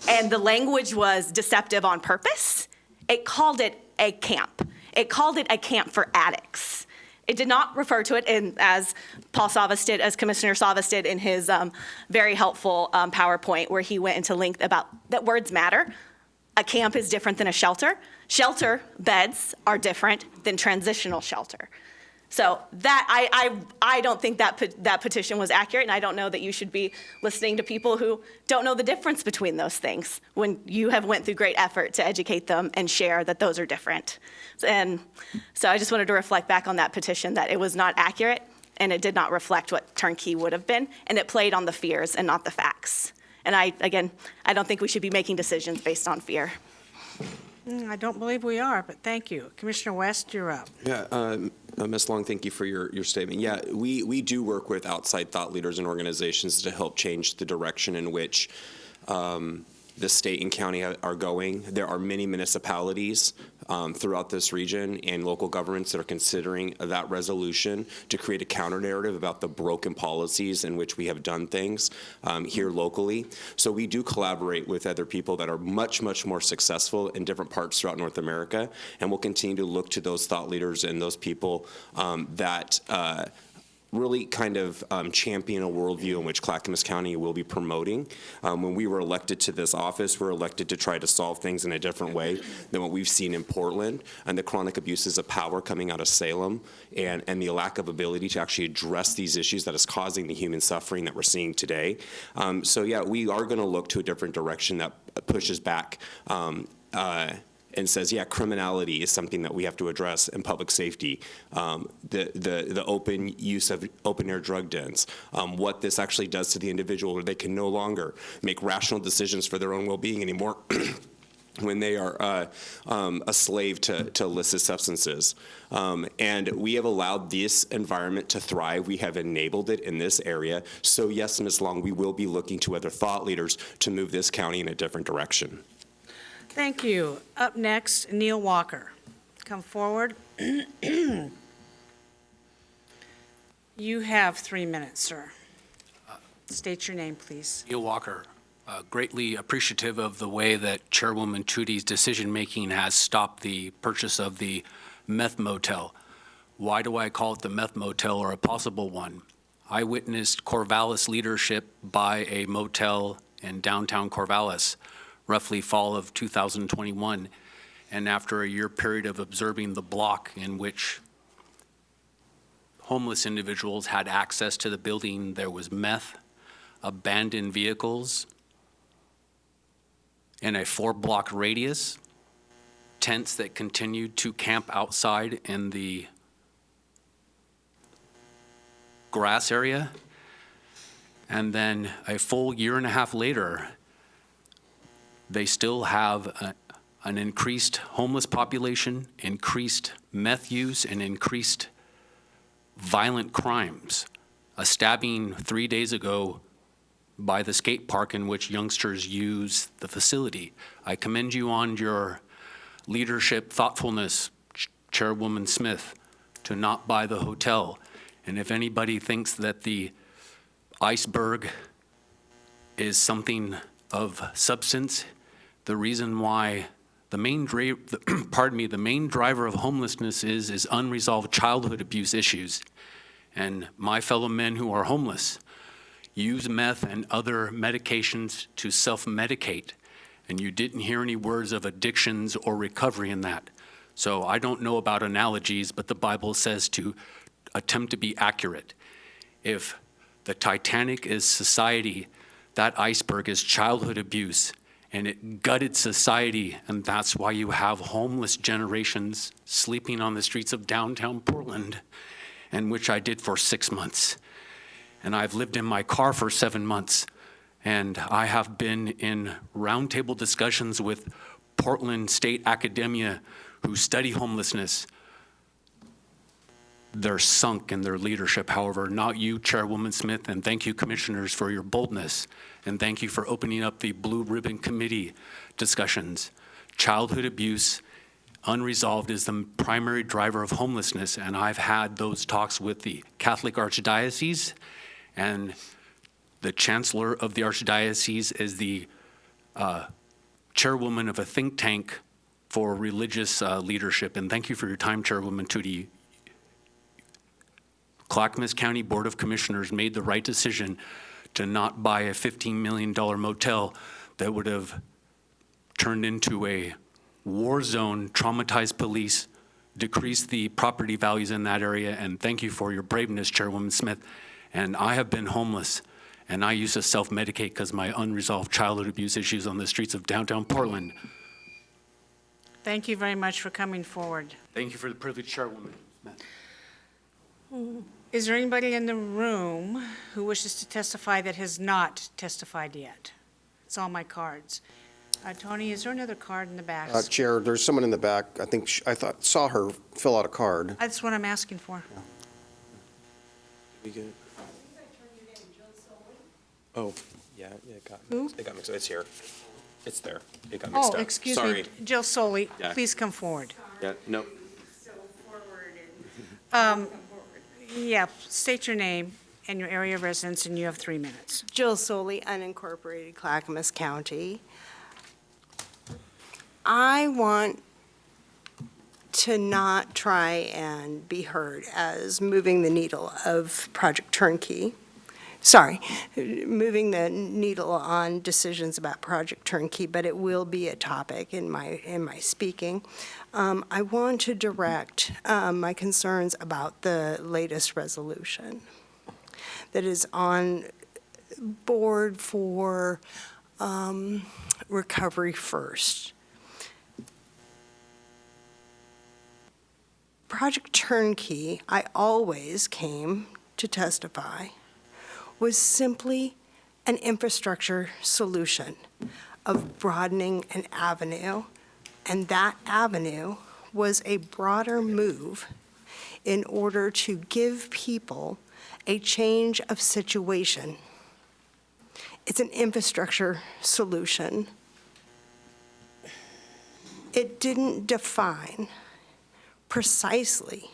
Speaker 15: and the language was deceptive on purpose. It called it a camp. It called it a camp for addicts. It did not refer to it as Commissioner Savas did in his very helpful PowerPoint, where he went into length about that words matter. a camp is different than a shelter. Shelter beds are different than transitional shelter. So that, I don't think that petition was accurate, and I don't know that you should be listening to people who don't know the difference between those things when you have went through great effort to educate them and share that those are different. And so I just wanted to reflect back on that petition that it was not accurate, and it did not reflect what turnkey would have been, and it played on the fears and not the facts. And I don't think we should be making decisions based on fear.
Speaker 1: I don't believe we are, but thank you. Commissioner West, you're up.
Speaker 3: Yeah, Ms. Long, thank you for your statement. Yeah, we do work with outside thought leaders and organizations to help change the direction in which the state and county are going. There are many municipalities throughout this region and local governments that are considering that resolution to create a counter narrative about the broken policies in which we have done things here locally. So we do collaborate with other people that are much, much more successful in different parts throughout North America, and we'll continue to look to those thought leaders and those people that really kind of champion a worldview in which Clackamas County will be promoting. When we were elected to this office, we were elected to try to solve things in a different way than what we've seen in Portland, and the chronic abuses of power coming out of Salem, and the lack of ability to actually address these issues that is causing the human suffering that we're seeing today. So yeah, we are going to look to a different direction that pushes back and says, yeah, criminality is something that we have to address in public safety. The open use of open-air drug dens, what this actually does to the individual, where they can no longer make rational decisions for their own well-being anymore when they are a slave to illicit substances. And we have allowed this environment to thrive. We have enabled it in this area. So yes, Ms. Long, we will be looking to other thought leaders to move this county in a different direction.
Speaker 1: Thank you. Up next, Neil Walker. Come forward. You have 3 minutes, sir. State your name, please.
Speaker 16: Neil Walker, greatly appreciative of the way that Chairwoman Tootie's decision-making has stopped the purchase of the meth motel. Why do I call it the meth motel, or a possible one? I witnessed Corvallis leadership buy a motel in downtown Corvallis, roughly fall of 2021, and after a year period of observing the block in which homeless individuals had access to the building, there was meth, abandoned vehicles in a 4-block radius, tents that continued to camp outside in the grass area, and then a full year and a half later, they still have an increased homeless population, increased meth use, and increased violent crimes. A stabbing 3 days ago by the skate park in which youngsters use the facility. I commend you on your leadership, thoughtfulness, Chairwoman Smith, to not buy the hotel. And if anybody thinks that the iceberg is something of substance, the reason why the main driver of homelessness is unresolved childhood abuse issues. And my fellow men who are homeless use meth and other medications to self-medicate. And you didn't hear any words of addictions or recovery in that. So I don't know about analogies, but the Bible says to attempt to be accurate. If the Titanic is society, that iceberg is childhood abuse. And it gutted society, and that's why you have homeless generations sleeping on the streets of downtown Portland, and which I did for 6 months. And I've lived in my car for 7 months, and I have been in roundtable discussions with Portland State academia who study homelessness. They're sunk in their leadership, however, not you, Chairwoman Smith, and thank you, commissioners, for your boldness, and thank you for opening up the Blue Ribbon Committee discussions. Childhood abuse, unresolved, is the primary driver of homelessness, and I've had those talks with the Catholic Archdiocese, and the Chancellor of the Archdiocese is the chairwoman of a think tank for religious leadership, and thank you for your time, Chairwoman Tootie. Clackamas County Board of Commissioners made the right decision to not buy a $15 million motel that would have turned into a war zone, traumatized police, decreased the property values in that area, and thank you for your braveness, Chairwoman Smith. And I have been homeless, and I used to self-medicate because of my unresolved childhood abuse issues on the streets of downtown Portland.
Speaker 1: Thank you very much for coming forward.
Speaker 16: Thank you for the privilege, Chairwoman Smith.
Speaker 1: Is there anybody in the room who wishes to testify that has not testified yet? It's all my cards. Tony, is there another card in the back?
Speaker 9: Chair, there's someone in the back, I think, saw her fill out a card.
Speaker 1: That's what I'm asking for.
Speaker 3: We good? Oh, yeah, it got
Speaker 1: Who?
Speaker 3: mixed. It got mixed. It's here. It's there. It got mixed
Speaker 1: Oh,
Speaker 3: up.
Speaker 1: excuse
Speaker 3: Sorry.
Speaker 1: me. Jill Soley,
Speaker 3: Yeah.
Speaker 1: please come forward.
Speaker 3: Yeah, no.
Speaker 1: Yeah, state your name and your area of residence, and you have 3 minutes.
Speaker 17: Jill Soley, unincorporated Clackamas County. I want to not try and be heard as moving the needle of Project Turnkey. Sorry, moving the needle on decisions about Project Turnkey, but it will be a topic in my speaking. I want to direct my concerns about the latest resolution that is on board for Recovery First. Project Turnkey, I always came to testify, was simply an infrastructure solution of broadening an avenue, and that avenue was a broader move in order to give people a change of situation. It's an infrastructure solution. It didn't define precisely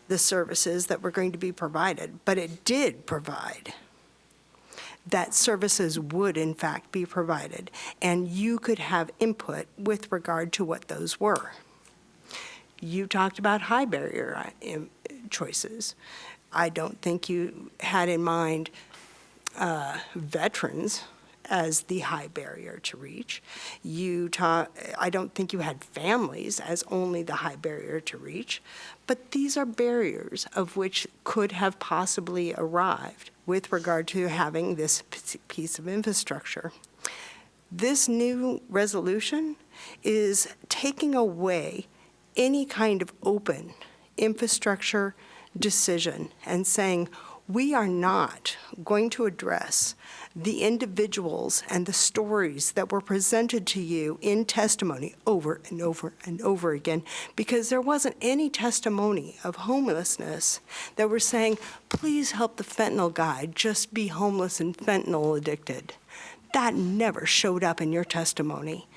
Speaker 17: the services that were going to be provided, but it did provide that services would in fact be provided, and you could have input with regard to what those were. You talked about high barrier choices. I don't think you had in mind veterans as the high barrier to reach. I don't think you had families as only the high barrier to reach, but these are barriers of which could have possibly arrived with regard to having this piece of infrastructure. This new resolution is taking away any kind of open infrastructure decision and saying, we are not going to address the individuals and the stories that were presented to you in testimony over and over and over again, because there wasn't any testimony of homelessness that were saying, please help the fentanyl guy just be homeless and fentanyl addicted. That never showed up in your testimony.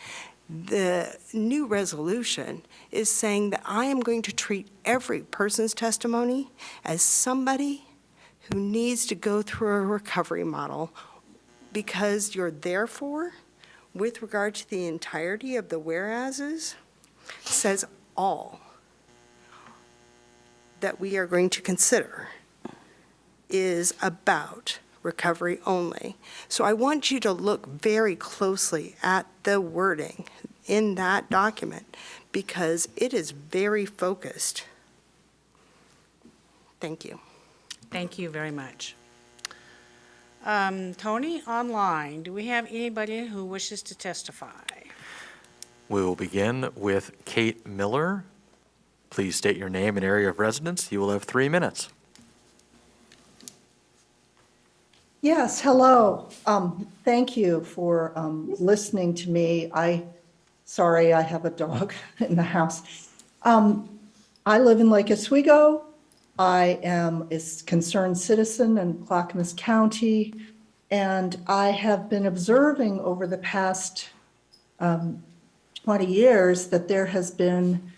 Speaker 17: The new resolution is saying that I am going to treat every person's testimony as somebody who needs to go through a recovery model, because you're therefore, with regard to the entirety of the whereases, says all that we are going to consider is about recovery only. So I want you to look very closely at the wording in that document, because it is very focused. Thank you.
Speaker 1: Thank you very much. Tony, online, do we have anybody who wishes to testify?
Speaker 5: We will begin with Kate Miller. Please state your name and area of residence. You will have 3 minutes.
Speaker 18: Yes, hello. Thank you for listening to me. Sorry, I have a dog in the house. I live in Lake Oswego. I am a concerned citizen in Clackamas County, and I have been observing over the past 20 years that there has been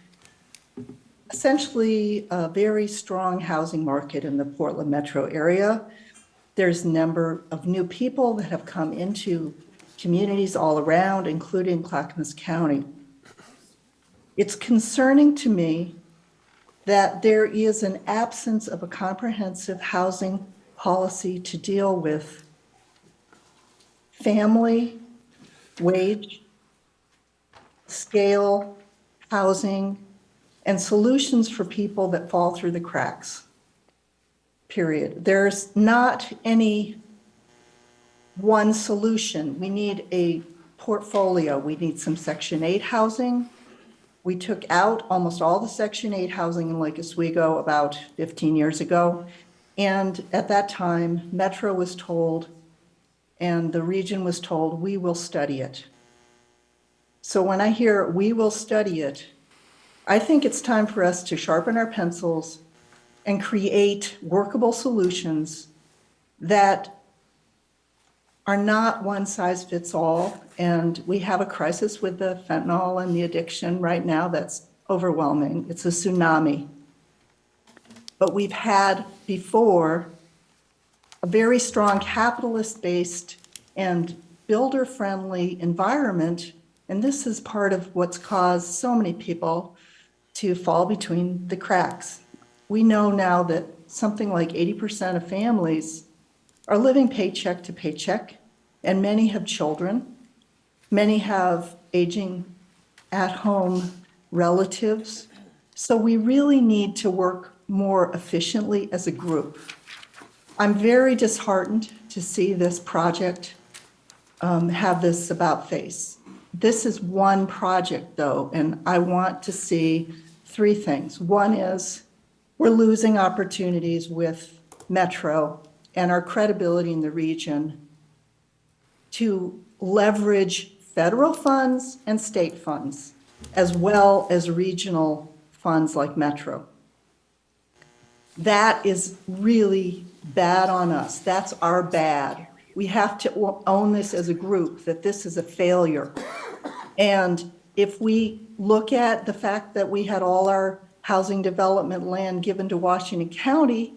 Speaker 18: essentially a very strong housing market in the Portland metro area. There's a number of new people that have come into communities all around, including Clackamas County. It's concerning to me that there is an absence of a comprehensive housing policy to deal with family, wage, scale housing and solutions for people that fall through the cracks, period. There's not any one solution. We need a portfolio. We need some Section 8 housing. We took out almost all the Section 8 housing in Lake Oswego about 15 years ago. And at that time, Metro was told, and the region was told, we will study it. So when I hear we will study it, I think it's time for us to sharpen our pencils and create workable solutions that are not one size fits all. And we have a crisis with the fentanyl and the addiction right now that's overwhelming. It's a tsunami. But we've had before a very strong capitalist-based and builder-friendly environment, and this is part of what's caused so many people to fall between the cracks. We know now that something like 80% of families are living paycheck to paycheck, and many have children. Many have aging at-home relatives. So we really need to work more efficiently as a group. I'm very disheartened to see this project have this about face. This is one project, though, and I want to see three things. One is we're losing opportunities with Metro and our credibility in the region to leverage federal funds and state funds, as well as regional funds like Metro. That is really bad on us. That's our bad. We have to own this as a group, that this is a failure. And if we look at the fact that we had all our housing development land given to Washington County,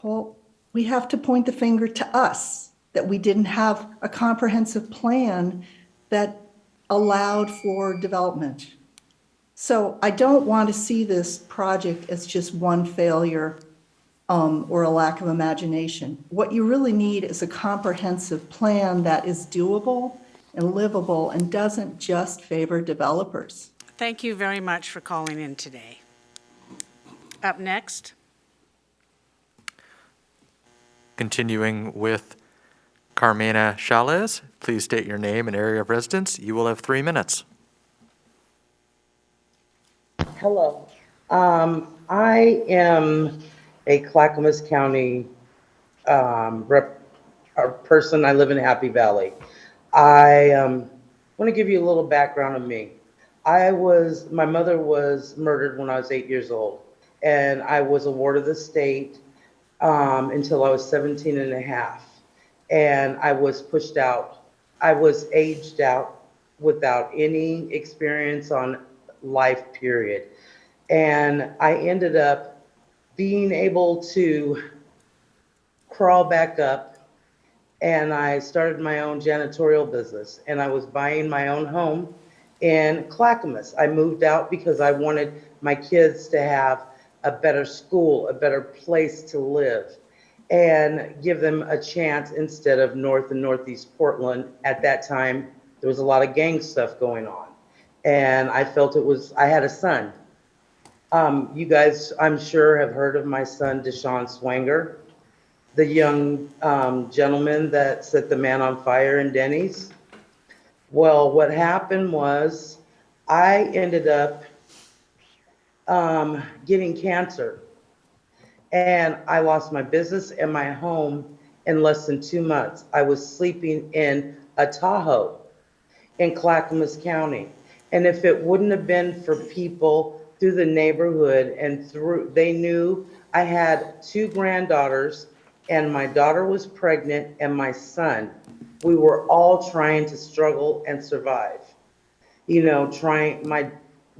Speaker 18: well, we have to point the finger to us, that we didn't have a comprehensive plan that allowed for development. So I don't want to see this project as just one failure or a lack of imagination. What you really need is a comprehensive plan that is doable and livable and doesn't just favor developers.
Speaker 1: Thank you very much for calling in today. Up next.
Speaker 5: Continuing with Carmena Chavez, please state your name and area of residence. You will have 3 minutes.
Speaker 19: Hello. I am a Clackamas County person. I live in Happy Valley. I want to give you a little background of me. My mother was murdered when I was 8 years old, and I was a ward of the state until I was 17 and a half. And I was pushed out. I was aged out without any experience on life, period. And I ended up being able to crawl back up, and I started my own janitorial business, and I was buying my own home in Clackamas. I moved out because I wanted my kids to have a better school, a better place to live, and give them a chance instead of North and Northeast Portland. At that time, there was a lot of gang stuff going on, and I felt I had a son. You guys, I'm sure, have heard of my son, Deshaun Swanger, the young gentleman that set the man on fire in Denny's. Well, what happened was I ended up getting cancer, and I lost my business and my home in less than 2 months. I was sleeping in a Tahoe in Clackamas County. And if it wouldn't have been for people through the neighborhood and they knew I had 2 granddaughters, and my daughter was pregnant and my son. We were all trying to struggle and survive. My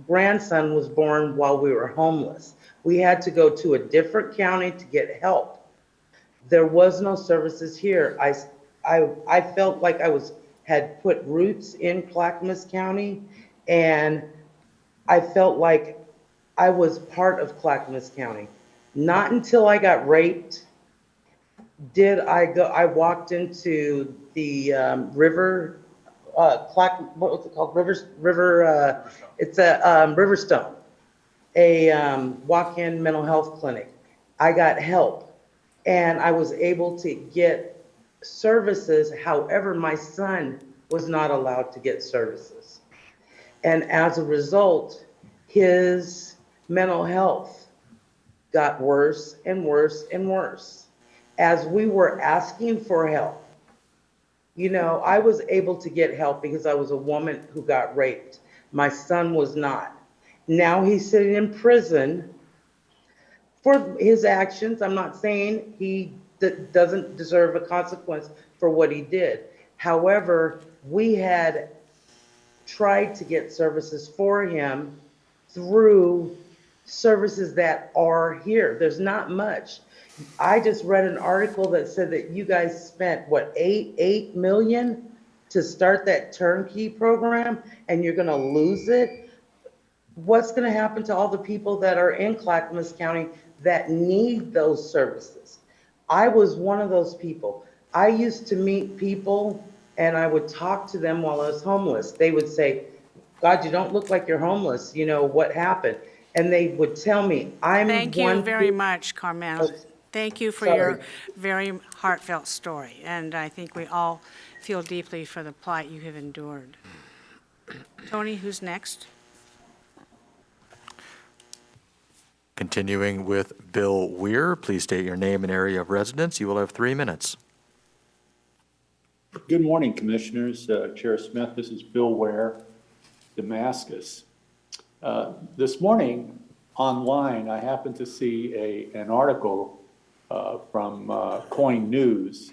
Speaker 19: grandson was born while we were homeless. We had to go to a different county to get help. There was no services here. I felt like I had put roots in Clackamas County, and I felt like I was part of Clackamas County. Not until I got raped did I walked into the river what was it called? It's a Riverstone, a walk-in mental health clinic. I got help, and I was able to get services. However, my son was not allowed to get services. And as a result, his mental health got worse and worse and worse. As we were asking for help, you know, I was able to get help because I was a woman who got raped. My son was not. Now he's sitting in prison for his actions. I'm not saying he doesn't deserve a consequence for what he did. However, we had tried to get services for him through services that are here. There's not much. I just read an article that said that you guys spent, what, $8 million to start that turnkey program, and you're gonna lose it? What's gonna happen to all the people that are in Clackamas County that need those services? I was one of those people. I used to meet people and I would talk to them while I was homeless. They would say, God, you don't look like you're homeless. You know, what happened? And they would tell me, I'm
Speaker 1: Thank you
Speaker 19: one.
Speaker 1: very much, Carmel. Thank you for
Speaker 19: Sorry.
Speaker 1: your very heartfelt story, and I think we all feel deeply for the plight you have endured. Tony, who's next?
Speaker 5: Continuing with Bill Weir, please state your name and area of residence. You will have 3 minutes.
Speaker 20: Good morning, Commissioners. Chair Smith, this is Bill Ware, Damascus. This morning online, I happened to see an article from Coin News,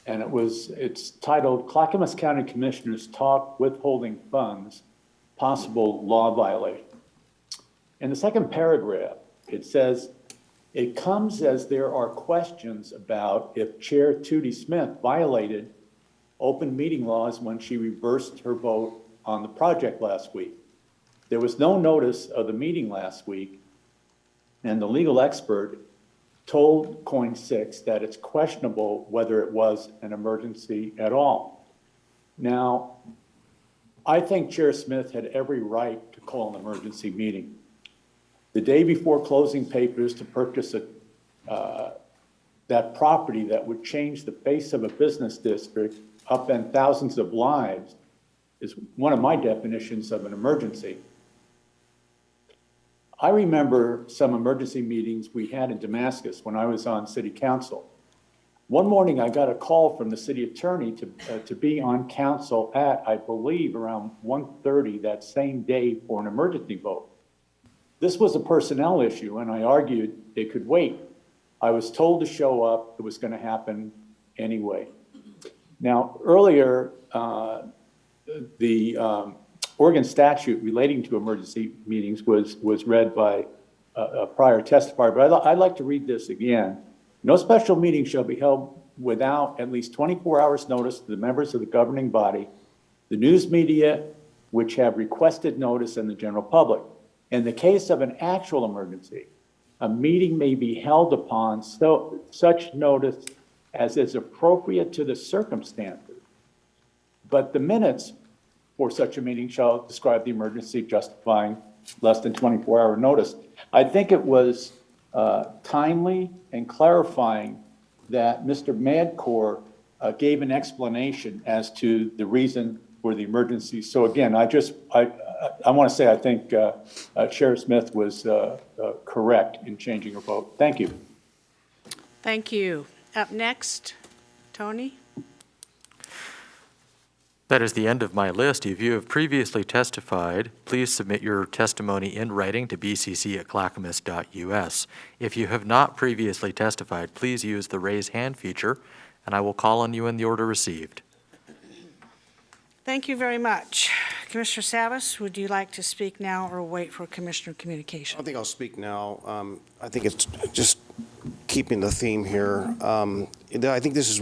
Speaker 20: and it's titled "Clackamas County Commissioners Talk Withholding Funds, Possible Law Violation." In the second paragraph, it says, "It comes as there are questions about if Chair Tootie Smith violated open meeting laws when she reversed her vote on the project last week. There was no notice of the meeting last week, and the legal expert told Coin 6 that it's questionable whether it was an emergency at all." Now, I think Chair Smith had every right to call an emergency meeting. The day before closing papers to purchase that property that would change the face of a business district, upend thousands of lives, is one of my definitions of an emergency. I remember some emergency meetings we had in Damascus when I was on city council. One morning, I got a call from the city attorney to be on council at, I believe, around 1:30 that same day for an emergency vote. This was a personnel issue, and I argued it could wait. I was told to show up. It was going to happen anyway. Now, earlier, the Oregon statute relating to emergency meetings was read by a prior testifier, but I'd like to read this again. "No special meeting shall be held without at least 24 hours notice to the members of the governing body, the news media which have requested notice, and the general public. In the case of an actual emergency, a meeting may be held upon such notice as is appropriate to the circumstances, but the minutes for such a meeting shall describe the emergency justifying less than 24-hour notice." I think it was timely and clarifying that Mr. Madcore gave an explanation as to the reason for the emergency. So again, I want to say I think Chair Smith was correct in changing her vote. Thank you.
Speaker 1: Thank you. Up next, Tony.
Speaker 5: That is the end of my list. If you have previously testified, please submit your testimony in writing to bcc@clackamas.us. If you have not previously testified, please use the raise hand feature, and I will call on you in the order received.
Speaker 1: Thank you very much. Commissioner Savas, would you like to speak now or wait for Commissioner Communication?
Speaker 9: I think I'll speak now. I think it's just keeping the theme here. I think this is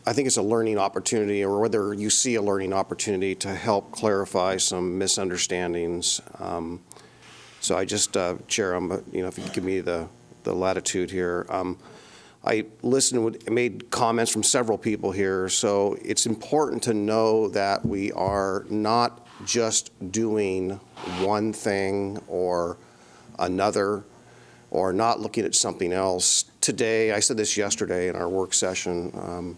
Speaker 9: I think it's a learning opportunity, or whether you see a learning opportunity to help clarify some misunderstandings. So I just, Chair, if you give me the latitude here. I listened, made comments from several people here, so it's important to know that we are not just doing one thing or another, or not looking at something else. Today, I said this yesterday in our work session,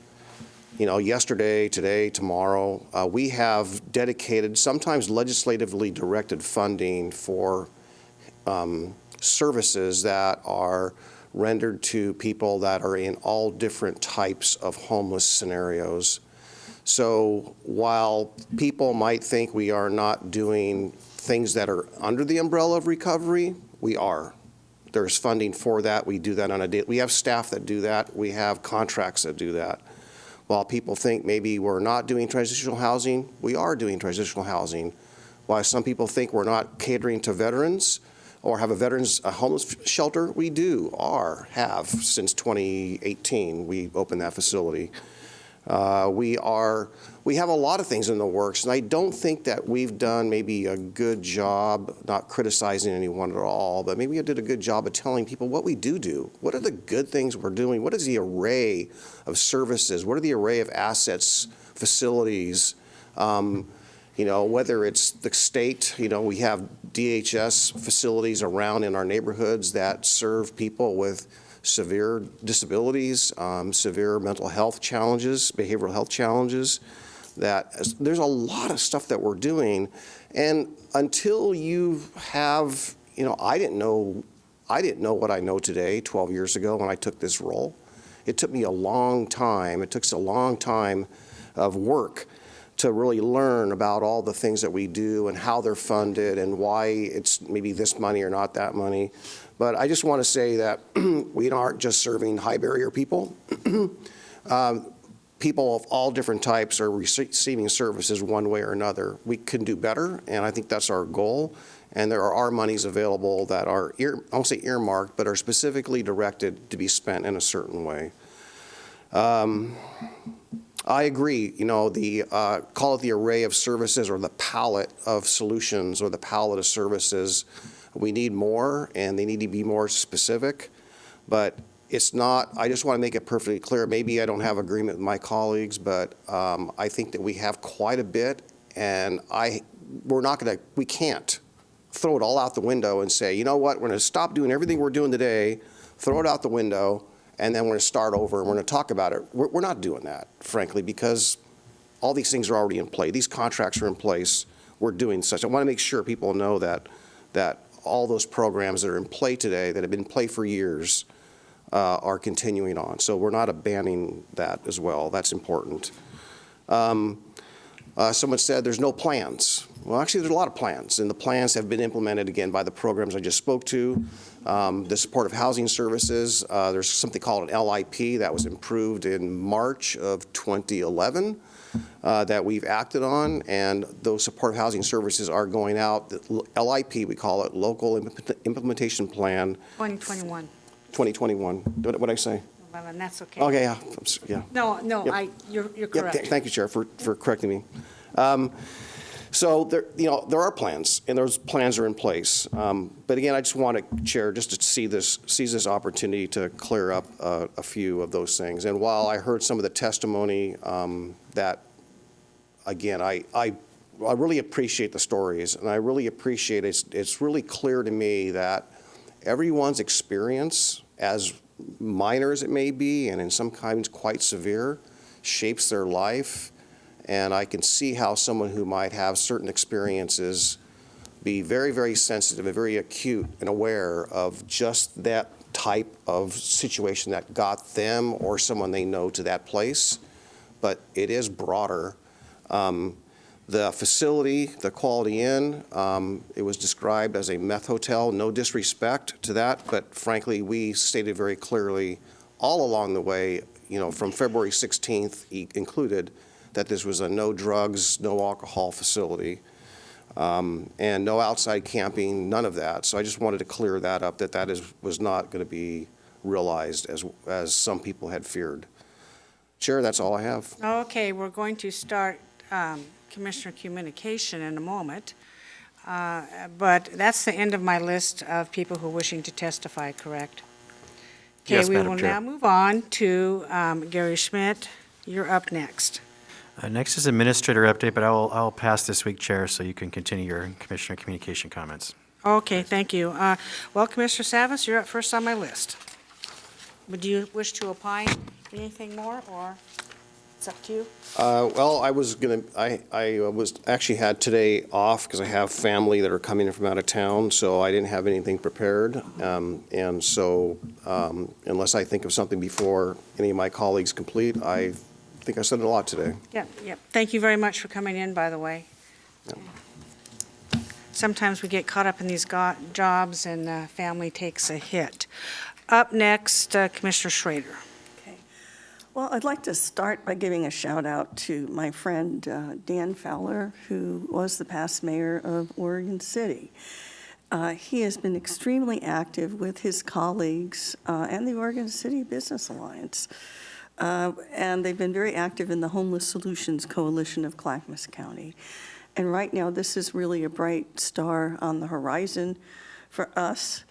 Speaker 9: yesterday, today, tomorrow, we have dedicated, sometimes legislatively directed funding for services that are rendered to people that are in all different types of homeless scenarios. So while people might think we are not doing things that are under the umbrella of recovery, we are. There's funding for that. We do that on a daily. We have staff that do that. We have contracts that do that. While people think maybe we're not doing transitional housing, we are doing transitional housing. While some people think we're not catering to veterans or have a homeless shelter, we have since 2018. We opened that facility. We have a lot of things in the works, and I don't think that we've done maybe a good job, not criticizing anyone at all, but maybe I did a good job of telling people what we do. What are the good things we're doing? What is the array of services? What are the array of assets, facilities? Whether it's the state, we have DHS facilities around in our neighborhoods that serve people with severe disabilities, severe mental health challenges, behavioral health challenges. There's a lot of stuff that we're doing, and until you have, I didn't know what I know today 12 years ago when I took this role. It took me a long time. It took a long time of work to really learn about all the things that we do and how they're funded and why it's maybe this money or not that money. But I just want to say that we aren't just serving high barrier people. People of all different types are receiving services one way or another. We can do better, and I think that's our goal. And there are monies available that are, I won't say earmarked, but are specifically directed to be spent in a certain way. I agree, call it the array of services or the palette of solutions or the palette of services. We need more, and they need to be more specific, but it's not, I just want to make it perfectly clear. Maybe I don't have agreement with my colleagues, but I think that we have quite a bit, and we can't throw it all out the window and say, you know what, we're going to stop doing everything we're doing today, throw it out the window, and then we're going to start over and we're going to talk about it. We're not doing that, frankly, because all these things are already in play. These contracts are in place. We're doing such. I want to make sure people know that all those programs that are in play today, that have been in play for years, are continuing on. So we're not abandoning that as well. That's important. Someone said there's no plans. Well, actually, there's a lot of plans, and the plans have been implemented, again, by the programs I just spoke to. The supportive housing services, there's something called an LIP that was improved in March of 2011 that we've acted on, and those supportive housing services are going out. The LIP, we call it, Local Implementation Plan.
Speaker 1: 2021.
Speaker 9: 2021. What did I say?
Speaker 1: Well, and that's okay.
Speaker 9: Okay, yeah.
Speaker 1: No,
Speaker 9: Yep.
Speaker 1: You're correct.
Speaker 9: Thank you, Chair, for correcting me. So there are plans, and those plans are in place. But again, I just want to, Chair, just to seize this opportunity to clear up a few of those things. And while I heard some of the testimony that, again, I really appreciate the stories, and I really appreciate it. It's really clear to me that everyone's experience, as minor as it may be, and in some kinds quite severe, shapes their life. And I can see how someone who might have certain experiences be very, very sensitive and very acute and aware of just that type of situation that got them or someone they know to that place. But it is broader. The facility, the Quality Inn, it was described as a meth hotel. No disrespect to that, but frankly, we stated very clearly all along the way, from February 16th included, that this was a no drugs, no alcohol facility, and no outside camping, none of that. So I just wanted to clear that up, that was not going to be realized as some people had feared. Chair, that's all I have.
Speaker 1: Okay, we're going to start Commissioner communication in a moment. But that's the end of my list of people who are wishing to testify, correct? Okay,
Speaker 2: Yes,
Speaker 1: we
Speaker 2: Madam
Speaker 1: will
Speaker 2: Chair.
Speaker 1: now move on to Gary Schmidt. You're up next.
Speaker 2: Next is administrator update, but I'll pass this week, Chair, so you can continue your commissioner communication comments.
Speaker 1: Okay, thank you. Well, Commissioner Savas, you're up first on my list. Would you wish to opine anything more, or it's up to you?
Speaker 9: Well, I was actually had today off because I have family that are coming in from out of town, so I didn't have anything prepared. And so unless I think of something before any of my colleagues complete, I think I said a lot today.
Speaker 1: Yep, yep. Thank you very much for coming in, by the way. Sometimes we get caught up in these jobs and family takes a hit. Up next, Commissioner Schrader.
Speaker 8: Well, I'd like to start by giving a shout out to my friend Dan Fowler, who was the past mayor of Oregon City. He has been extremely active with his colleagues and the Oregon City Business Alliance. And they've been very active in the Homeless Solutions Coalition of Clackamas County. And right now, this is really a bright star on the horizon for us,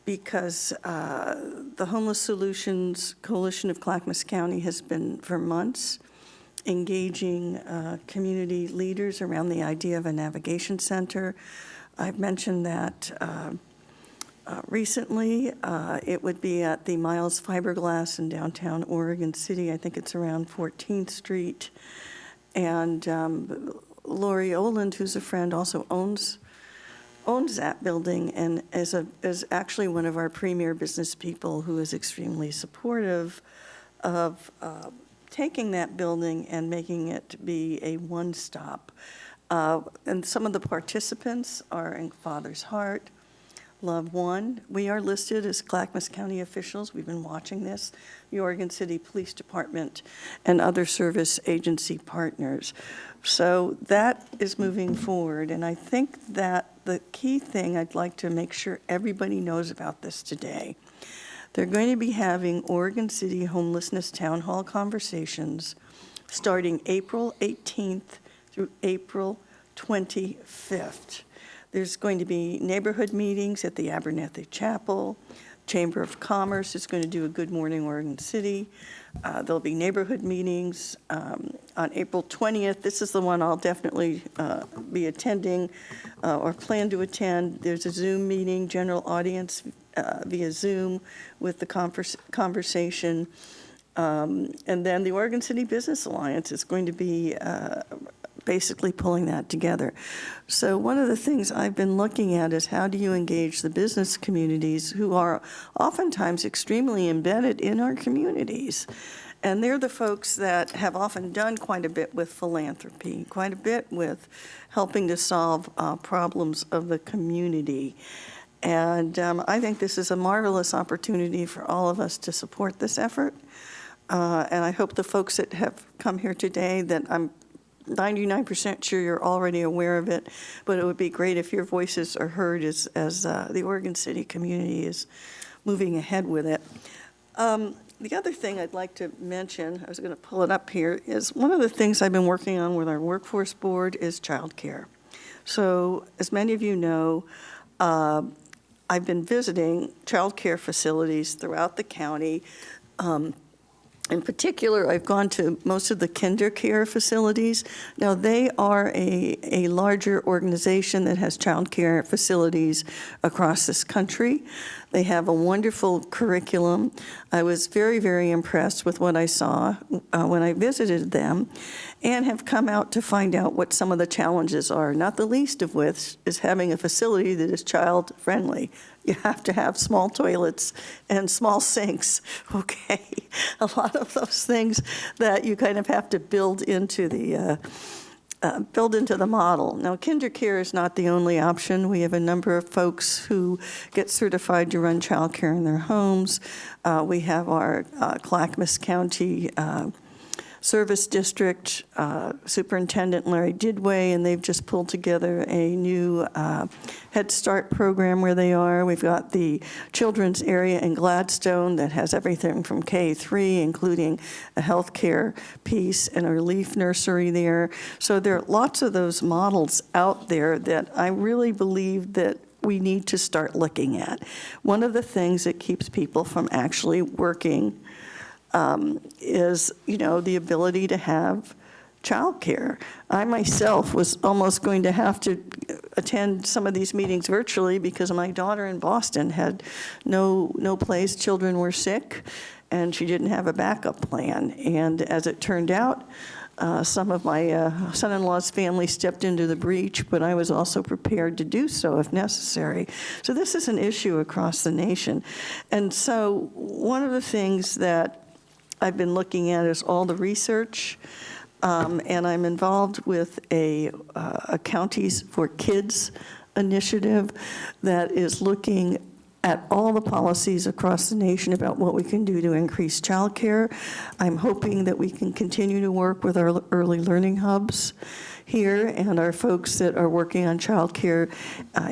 Speaker 8: because the Homeless Solutions Coalition of Clackamas County has been, for months, engaging community leaders around the idea of a navigation center. I've mentioned that recently. It would be at the Miles Fiberglass in downtown Oregon City. I think it's around 14th Street. And Lori Oland, who's a friend, also owns that building and is actually one of our premier business people who is extremely supportive of taking that building and making it be a one-stop. And some of the participants are in Father's Heart, Love One. We are listed as Clackamas County officials. We've been watching this. The Oregon City Police Department and other service agency partners. So that is moving forward, and I think that the key thing I'd like to make sure everybody knows about this today, they're going to be having Oregon City Homelessness Town Hall conversations starting April 18th through April 25th. There's going to be neighborhood meetings at the Abernethy Chapel. Chamber of Commerce is going to do a Good Morning Oregon City. There'll be neighborhood meetings on April 20th. This is the one I'll definitely be attending or plan to attend. There's a Zoom meeting, general audience via Zoom with the conversation. And then the Oregon City Business Alliance is going to be basically pulling that together. So one of the things I've been looking at is how do you engage the business communities who are oftentimes extremely embedded in our communities. And they're the folks that have often done quite a bit with philanthropy, quite a bit with helping to solve problems of the community. And I think this is a marvelous opportunity for all of us to support this effort. And I hope the folks that have come here today, that I'm 99% sure you're already aware of it, but it would be great if your voices are heard as the Oregon City community is moving ahead with it. The other thing I'd like to mention, I was going to pull it up here, is one of the things I've been working on with our workforce board is childcare. So as many of you know, I've been visiting childcare facilities throughout the county. In particular, I've gone to most of the kinder care facilities. Now, they are a larger organization that has child care facilities across this country. They have a wonderful curriculum. I was very, very impressed with what I saw when I visited them, and have come out to find out what some of the challenges are, not the least of which is having a facility that is child-friendly. You have to have small toilets and small sinks, okay? A lot of those things that you kind of have to build into the model. Now, kinder care is not the only option. We have a number of folks who get certified to run childcare in their homes. We have our Clackamas County Service District Superintendent Larry Didway, and they've just pulled together a new Head Start program where they are. We've got the children's area in Gladstone that has everything from K-3, including a healthcare piece and a relief nursery there. So there are lots of those models out there that I really believe that we need to start looking at. One of the things that keeps people from actually working is, the ability to have childcare. I myself was almost going to have to attend some of these meetings virtually because my daughter in Boston had no place. Children were sick, and she didn't have a backup plan. And as it turned out, some of my son-in-law's family stepped into the breach, but I was also prepared to do so if necessary. So this is an issue across the nation. And so one of the things that I've been looking at is all the research, and I'm involved with a Counties for Kids initiative that is looking at all the policies across the nation about what we can do to increase childcare. I'm hoping that we can continue to work with our early learning hubs here and our folks that are working on childcare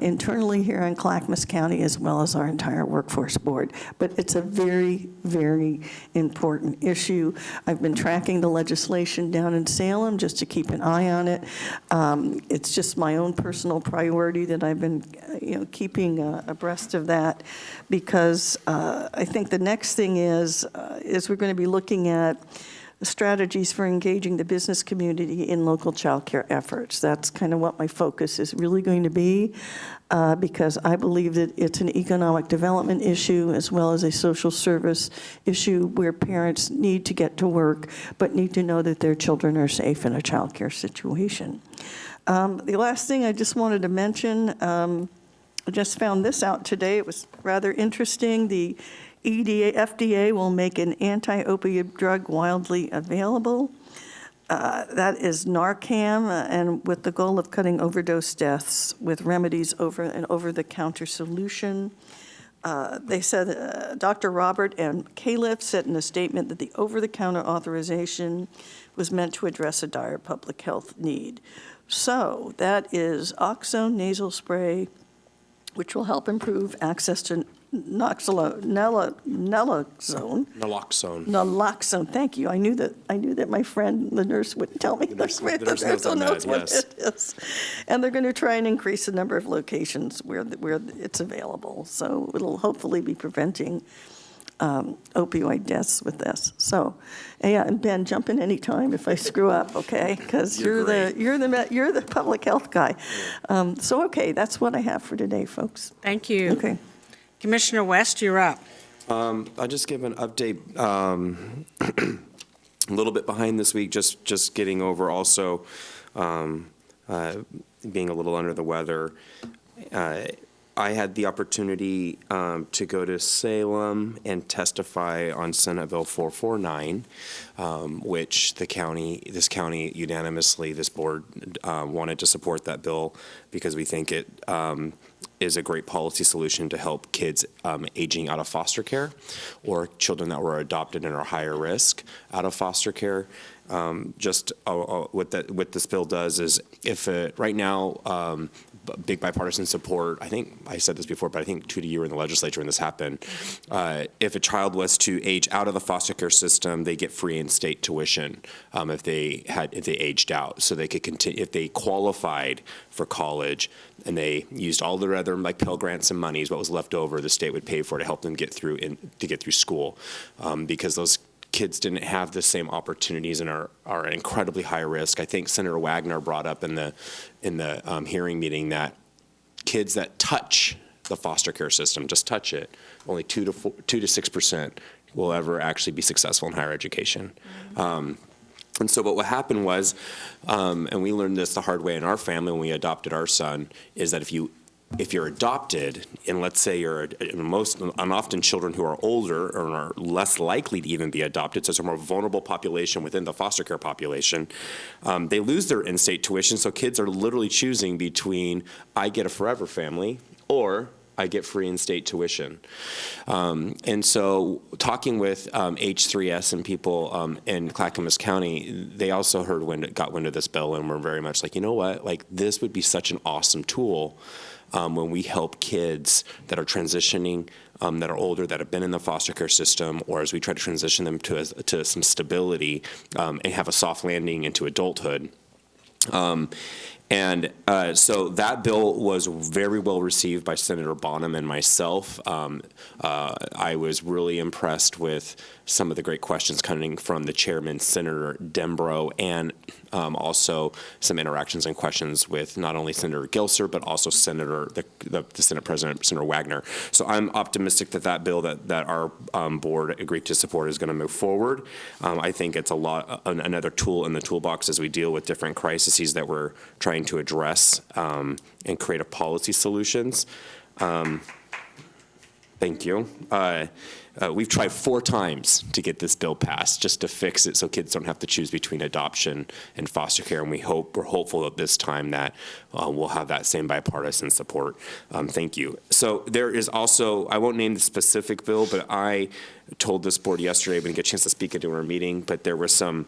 Speaker 8: internally here in Clackamas County, as well as our entire workforce board. But it's a very, very important issue. I've been tracking the legislation down in Salem just to keep an eye on it. It's just my own personal priority that I've been keeping abreast of that, because I think the next thing is we're going to be looking at strategies for engaging the business community in local child care efforts. That's kind of what my focus is really going to be, because I believe that it's an economic development issue as well as a social service issue where parents need to get to work but need to know that their children are safe in a child care situation. The last thing I just wanted to mention, I just found this out today. It was rather interesting. The FDA will make an anti-opioid drug widely available. That is Narcan, and with the goal of cutting overdose deaths with remedies over an over-the-counter solution. They said, Dr. Robert M. Califf said in a statement that the over-the-counter authorization was meant to address a dire public health need. So that is Oxone nasal spray, which will help improve access to naloxone. Thank you. I knew that my friend, the nurse, would tell me.
Speaker 3: The nurse knows
Speaker 8: what
Speaker 3: yes.
Speaker 8: it is. And they're going to try and increase the number of locations where it's available. So it'll hopefully be preventing opioid deaths with this. So, yeah, and Ben, jump in any time if I screw up, okay? Because you're the public health guy. So, okay, that's what I have for today, folks.
Speaker 1: Thank you.
Speaker 8: Okay.
Speaker 1: Commissioner West, you're up.
Speaker 3: I'll just give an update, a little bit behind this week, just getting over also being a little under the weather. I had the opportunity to go to Salem and testify on Senate Bill 449, which this county unanimously, this board wanted to support that bill because we think it is a great policy solution to help kids aging out of foster care or children that were adopted and are higher risk out of foster care. What this bill does is right now, big bipartisan support. I think I said this before, but I think 2 you were in the legislature when this happened. If a child was to age out of the foster care system, they get free in-state tuition if they aged out, so they could continue if they qualified for college and they used all their other like Pell Grants and monies. What was left over, the state would pay for to help them get through school, because those kids didn't have the same opportunities and are incredibly high risk. I think Senator Wagner brought up in the hearing meeting that kids that touch the foster care system, just touch it, only 2 to 6% will ever actually be successful in higher education. And so what happened was, and we learned this the hard way in our family when we adopted our son, is that if you're adopted, and let's say often children who are older or are less likely to even be adopted, so it's a more vulnerable population within the foster care population, they lose their in-state tuition, so kids are literally choosing between, I get a forever family, or I get free in-state tuition. And so talking with H3S and people in Clackamas County, they also got wind of this bill and were very much like, you know what, like this would be such an awesome tool when we help kids that are transitioning, that are older, that have been in the foster care system, or as we try to transition them to some stability and have a soft landing into adulthood. And so that bill was very well received by Senator Bonham and myself. I was really impressed with some of the great questions coming from the chairman, Senator Dembro, and also some interactions and questions with not only Senator Gilser, but also the Senate President, Senator Wagner. So I'm optimistic that that bill that our board agreed to support is going to move forward. I think it's another tool in the toolbox as we deal with different crises that we're trying to address and creative policy solutions. Thank you. We've tried 4 times to get this bill passed just to fix it so kids don't have to choose between adoption and foster care, and we're hopeful that this time that we'll have that same bipartisan support. Thank you. So there is also, I won't name the specific bill, but I told this board yesterday, we didn't get a chance to speak at our meeting, but there were some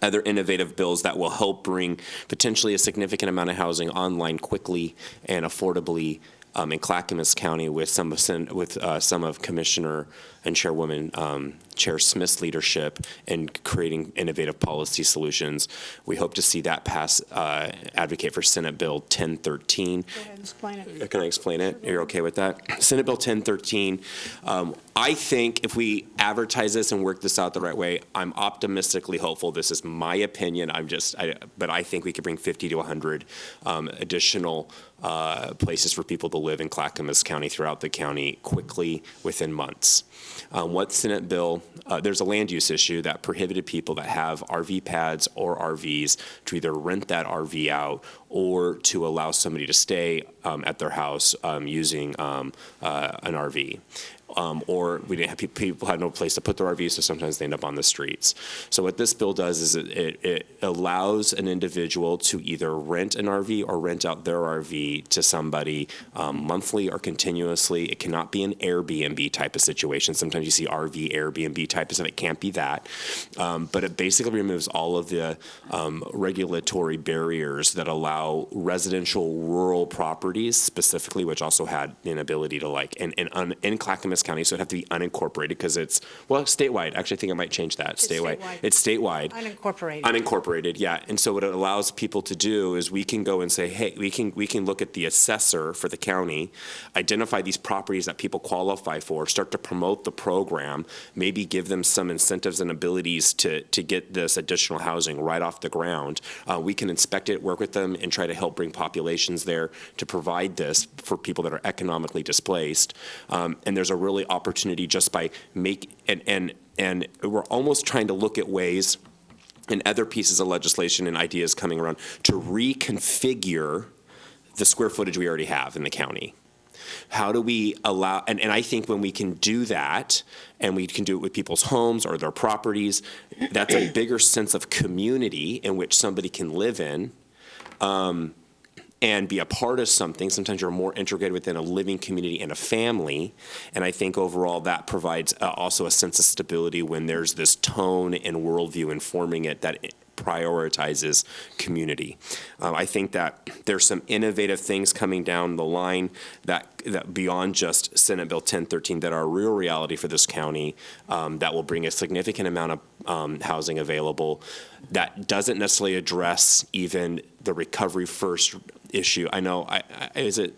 Speaker 3: other innovative bills that will help bring potentially a significant amount of housing online quickly and affordably in Clackamas County with some of Commissioner and Chairwoman Chair Smith's leadership in creating innovative policy solutions. We hope to see that pass, advocate for Senate Bill 1013.
Speaker 1: Go ahead and explain it.
Speaker 3: Can I explain it? You're okay with that? Senate Bill 1013. I think if we advertise this and work this out the right way, I'm optimistically hopeful. This is my opinion. But I think we could bring 50 to 100 additional places for people to live in Clackamas County throughout the county quickly within months. What Senate bill, there's a land use issue that prohibited people that have RV pads or RVs to either rent that RV out or to allow somebody to stay at their house using an RV. Or we didn't have people had no place to put their RVs, so sometimes they end up on the streets. So what this bill does is it allows an individual to either rent an RV or rent out their RV to somebody monthly or continuously. It cannot be an Airbnb type of situation. Sometimes you see RV, Airbnb type of stuff. It can't be that. But it basically removes all of the regulatory barriers that allow residential rural properties specifically, which also had the inability to in Clackamas County, so it'd have to be unincorporated because it's, statewide. Actually, I think I might change that. Statewide. It's statewide.
Speaker 1: Unincorporated.
Speaker 3: Unincorporated, yeah. And so what it allows people to do is we can go and say, hey, we can look at the assessor for the county, identify these properties that people qualify for, start to promote the program, maybe give them some incentives and abilities to get this additional housing right off the ground. We can inspect it, work with them, and try to help bring populations there to provide this for people that are economically displaced. And there's a really opportunity just by and we're almost trying to look at ways and other pieces of legislation and ideas coming around to reconfigure the square footage we already have in the county. How do we allow, and I think when we can do that, and we can do it with people's homes or their properties, that's a bigger sense of community in which somebody can live in. And be a part of something. Sometimes you're more integrated within a living community and a family. And I think overall that provides also a sense of stability when there's this tone and worldview informing it that it prioritizes community. I think that there's some innovative things coming down the line that beyond just Senate Bill 1013 that are a real reality for this county that will bring a significant amount of housing available that doesn't necessarily address even the recovery first issue. I know, is it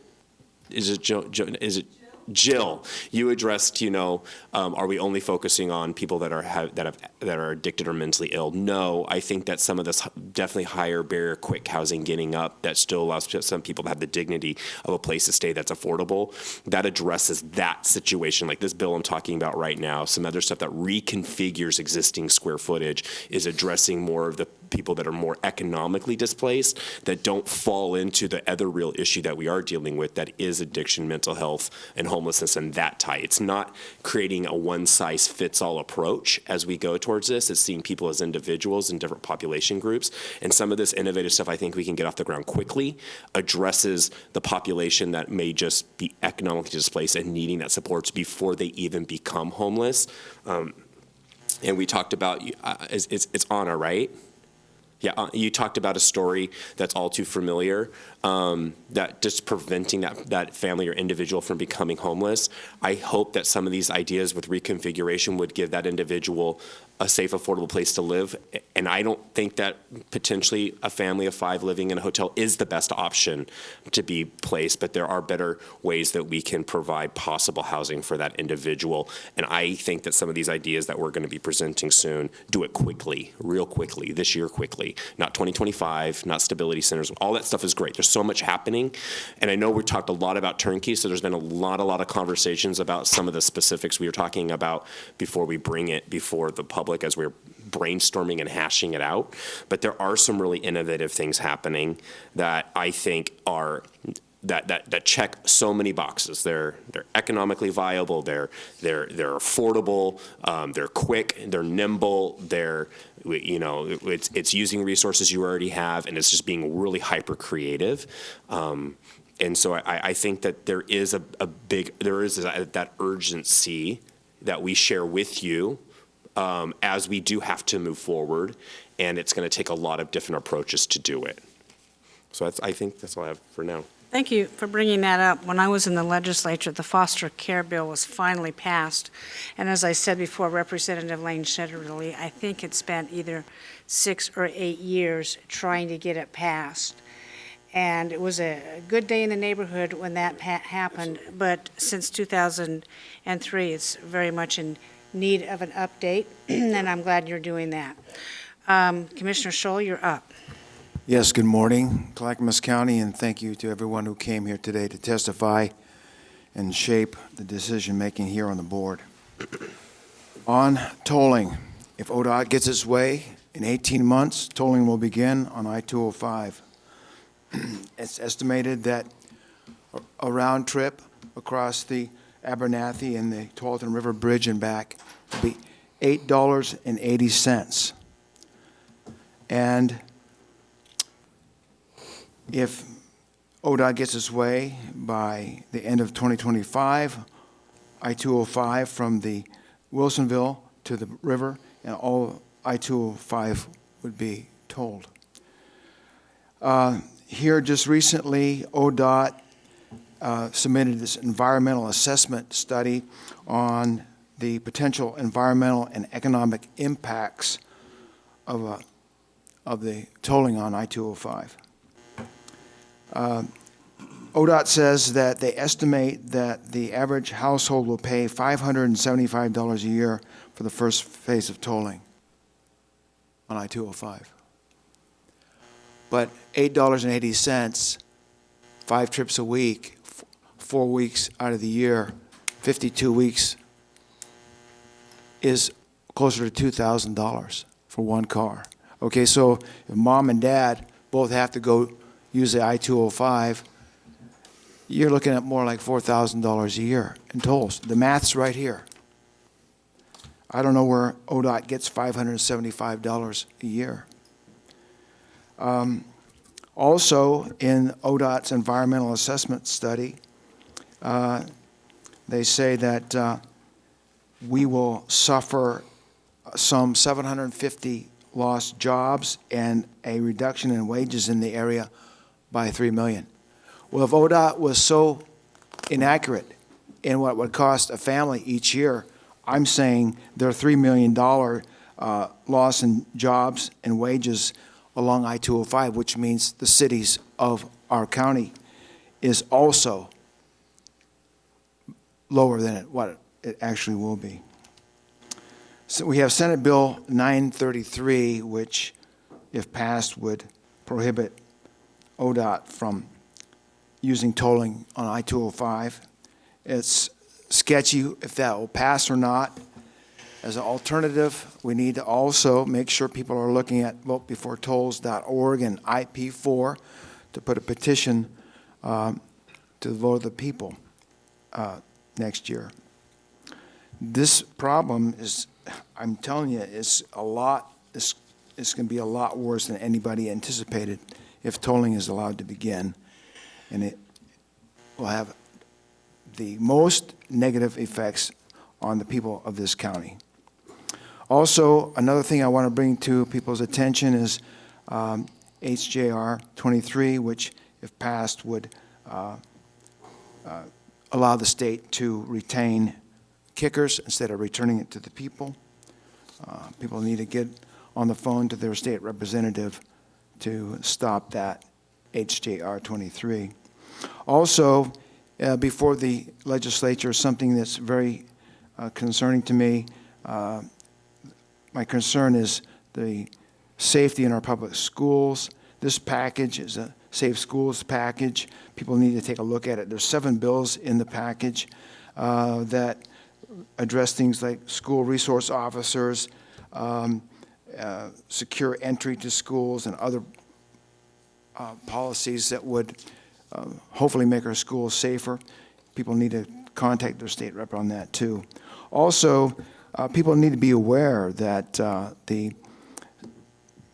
Speaker 3: Jill, you addressed, are we only focusing on people that are addicted or mentally ill? No, I think that some of this definitely higher barrier, quick housing getting up that still allows some people to have the dignity of a place to stay that's affordable. That addresses that situation. Like this bill I'm talking about right now, some other stuff that reconfigures existing square footage is addressing more of the people that are more economically displaced that don't fall into the other real issue that we are dealing with, that is addiction, mental health, and homelessness and that tie. It's not creating a one-size-fits-all approach as we go towards this. It's seeing people as individuals in different population groups. And some of this innovative stuff I think we can get off the ground quickly, addresses the population that may just be economically displaced and needing that support before they even become homeless. And we talked about, it's Anna, right? Yeah, you talked about a story that's all too familiar, that just preventing that family or individual from becoming homeless. I hope that some of these ideas with reconfiguration would give that individual a safe, affordable place to live. And I don't think that potentially a family of 5 living in a hotel is the best option to be placed, but there are better ways that we can provide possible housing for that individual. And I think that some of these ideas that we're going to be presenting soon do it quickly, real quickly, this year quickly, not 2025, not stability centers. All that stuff is great. There's so much happening. And I know we talked a lot about turnkey, so there's been a lot of conversations about some of the specifics we were talking about before we bring it before the public as we're brainstorming and hashing it out. But there are some really innovative things happening that I think are that check so many boxes. They're economically viable. They're affordable. They're quick. They're nimble. It's using resources you already have, and it's just being really hyper creative. And so I think that there is that urgency that we share with you. As we do have to move forward, and it's going to take a lot of different approaches to do it. So I think that's all I have for now.
Speaker 1: Thank you for bringing that up. When I was in the legislature, the foster care bill was finally passed. And as I said before, Representative Lane Shetterly, I think it spent either 6 or 8 years trying to get it passed. And it was a good day in the neighborhood when that happened. But since 2003, it's very much in need of an update, and I'm glad you're doing that. Commissioner Scholl, you're up.
Speaker 6: Yes, good morning, Clackamas County, and thank you to everyone who came here today to testify and shape the decision-making here on the board. On tolling, if ODOT gets its way, in 18 months, tolling will begin on I-205. It's estimated that a round trip across the Abernathy and the Tualatin River Bridge and back will be $8.80. And if ODOT gets its way by the end of 2025, I-205 from the Wilsonville to the river and all I-205 would be tolled. Here just recently, ODOT submitted this environmental assessment study on the potential environmental and economic impacts of the tolling on I-205. ODOT says that they estimate that the average household will pay $575 a year for the first phase of tolling on I-205. But $8.80, 5 trips a week, 4 weeks out of the year, 52 weeks, is closer to $2,000 for one car. Okay, so if mom and dad both have to go use the I-205, you're looking at more like $4,000 a year in tolls. The math's right here. I don't know where ODOT gets $575 a year. Also, in ODOT's environmental assessment study, they say that we will suffer some 750 lost jobs and a reduction in wages in the area by $3 million. Well, if ODOT was so inaccurate in what would cost a family each year, I'm saying their $3 million loss in jobs and wages along I-205, which means the cities of our county, is also lower than what it actually will be. So we have Senate Bill 933, which, if passed, would prohibit ODOT from using tolling on I-205. It's sketchy if that will pass or not. As an alternative, we need to also make sure people are looking at votebeforetolls.org and IP4 to put a petition to the vote of the people next year. This problem is, I'm telling you, it's going to be a lot worse than anybody anticipated if tolling is allowed to begin. And it will have the most negative effects on the people of this county. Also, another thing I want to bring to people's attention is HJR 23, which, if passed, would allow the state to retain kickers instead of returning it to the people. People need to get on the phone to their state representative to stop that HJR 23. Also, before the legislature, something that's very concerning to me. My concern is the safety in our public schools. This package is a Safe Schools package. People need to take a look at it. There's 7 bills in the package that address things like school resource officers, secure entry to schools, and other policies that would hopefully make our schools safer. People need to contact their state rep on that too. Also, people need to be aware that the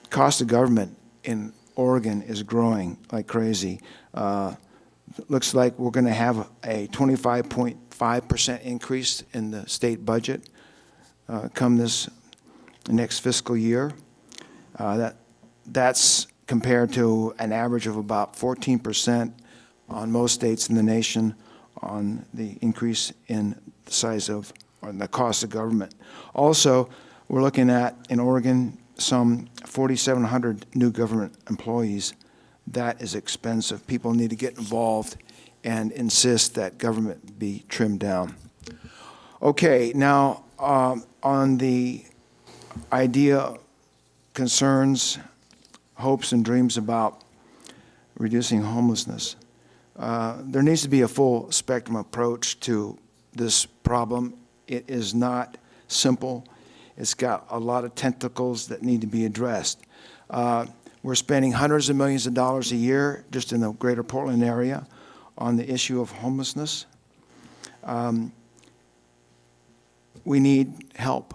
Speaker 6: cost of government in Oregon is growing like crazy. Looks like we're going to have a 25.5% increase in the state budget come this next fiscal year. That's compared to an average of about 14% on most states in the nation on the increase in the size of, or the cost of government. Also, we're looking at, in Oregon, some 4,700 new government employees. That is expensive. People need to get involved and insist that government be trimmed down. Okay, now on the idea, concerns, hopes, and dreams about reducing homelessness, there needs to be a full spectrum approach to this problem. It is not simple. It's got a lot of tentacles that need to be addressed. We're spending hundreds of millions of dollars a year just in the greater Portland area on the issue of homelessness. We need help.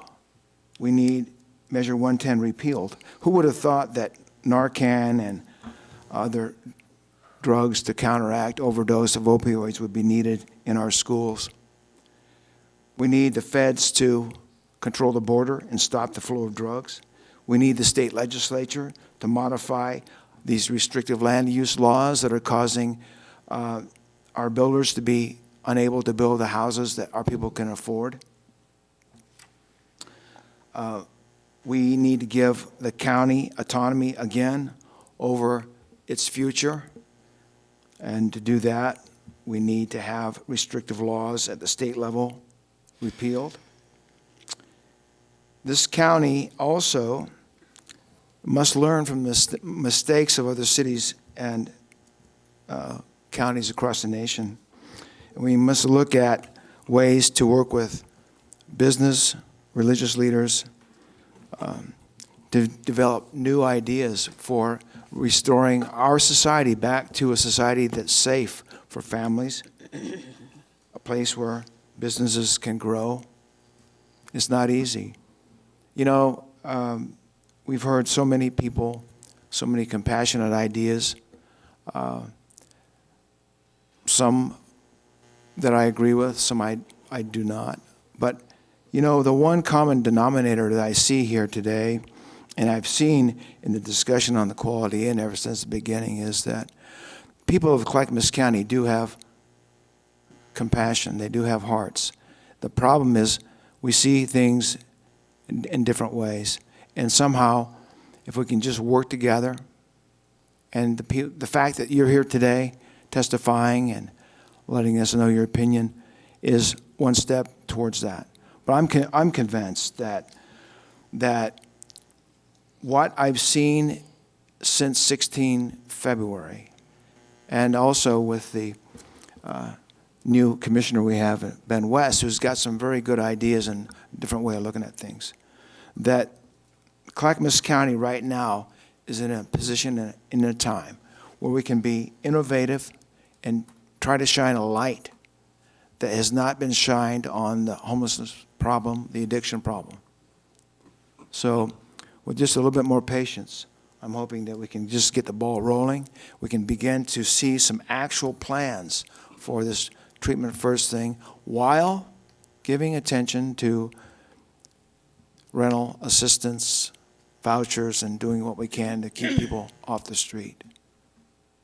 Speaker 6: We need Measure 110 repealed. Who would have thought that Narcan and other drugs to counteract overdose of opioids would be needed in our schools? We need the feds to control the border and stop the flow of drugs. We need the state legislature to modify these restrictive land use laws that are causing our builders to be unable to build the houses that our people can afford. We need to give the county autonomy again over its future. And to do that, we need to have restrictive laws at the state level repealed. This county also must learn from the mistakes of other cities and counties across the nation. We must look at ways to work with business, religious leaders, to develop new ideas for restoring our society back to a society that's safe for families, a place where businesses can grow. It's not easy. You know, we've heard so many people, so many compassionate ideas, some that I agree with, some I do not. But, you know, the one common denominator that I see here today, and I've seen in the discussion on the Quality Inn ever since the beginning, is that people of Clackamas County do have compassion. They do have hearts. The problem is we see things in different ways. And somehow, if we can just work together, and the fact that you're here today testifying and letting us know your opinion is one step towards that. But I'm convinced that what I've seen since 16 February, and also with the new commissioner we have, Ben West, who's got some very good ideas and a different way of looking at things, that Clackamas County right now is in a position in a time where we can be innovative and try to shine a light that has not been shined on the homelessness problem, the addiction problem. So with just a little bit more patience, I'm hoping that we can just get the ball rolling. We can begin to see some actual plans for this treatment first thing while giving attention to rental assistance vouchers and doing what we can to keep people off the street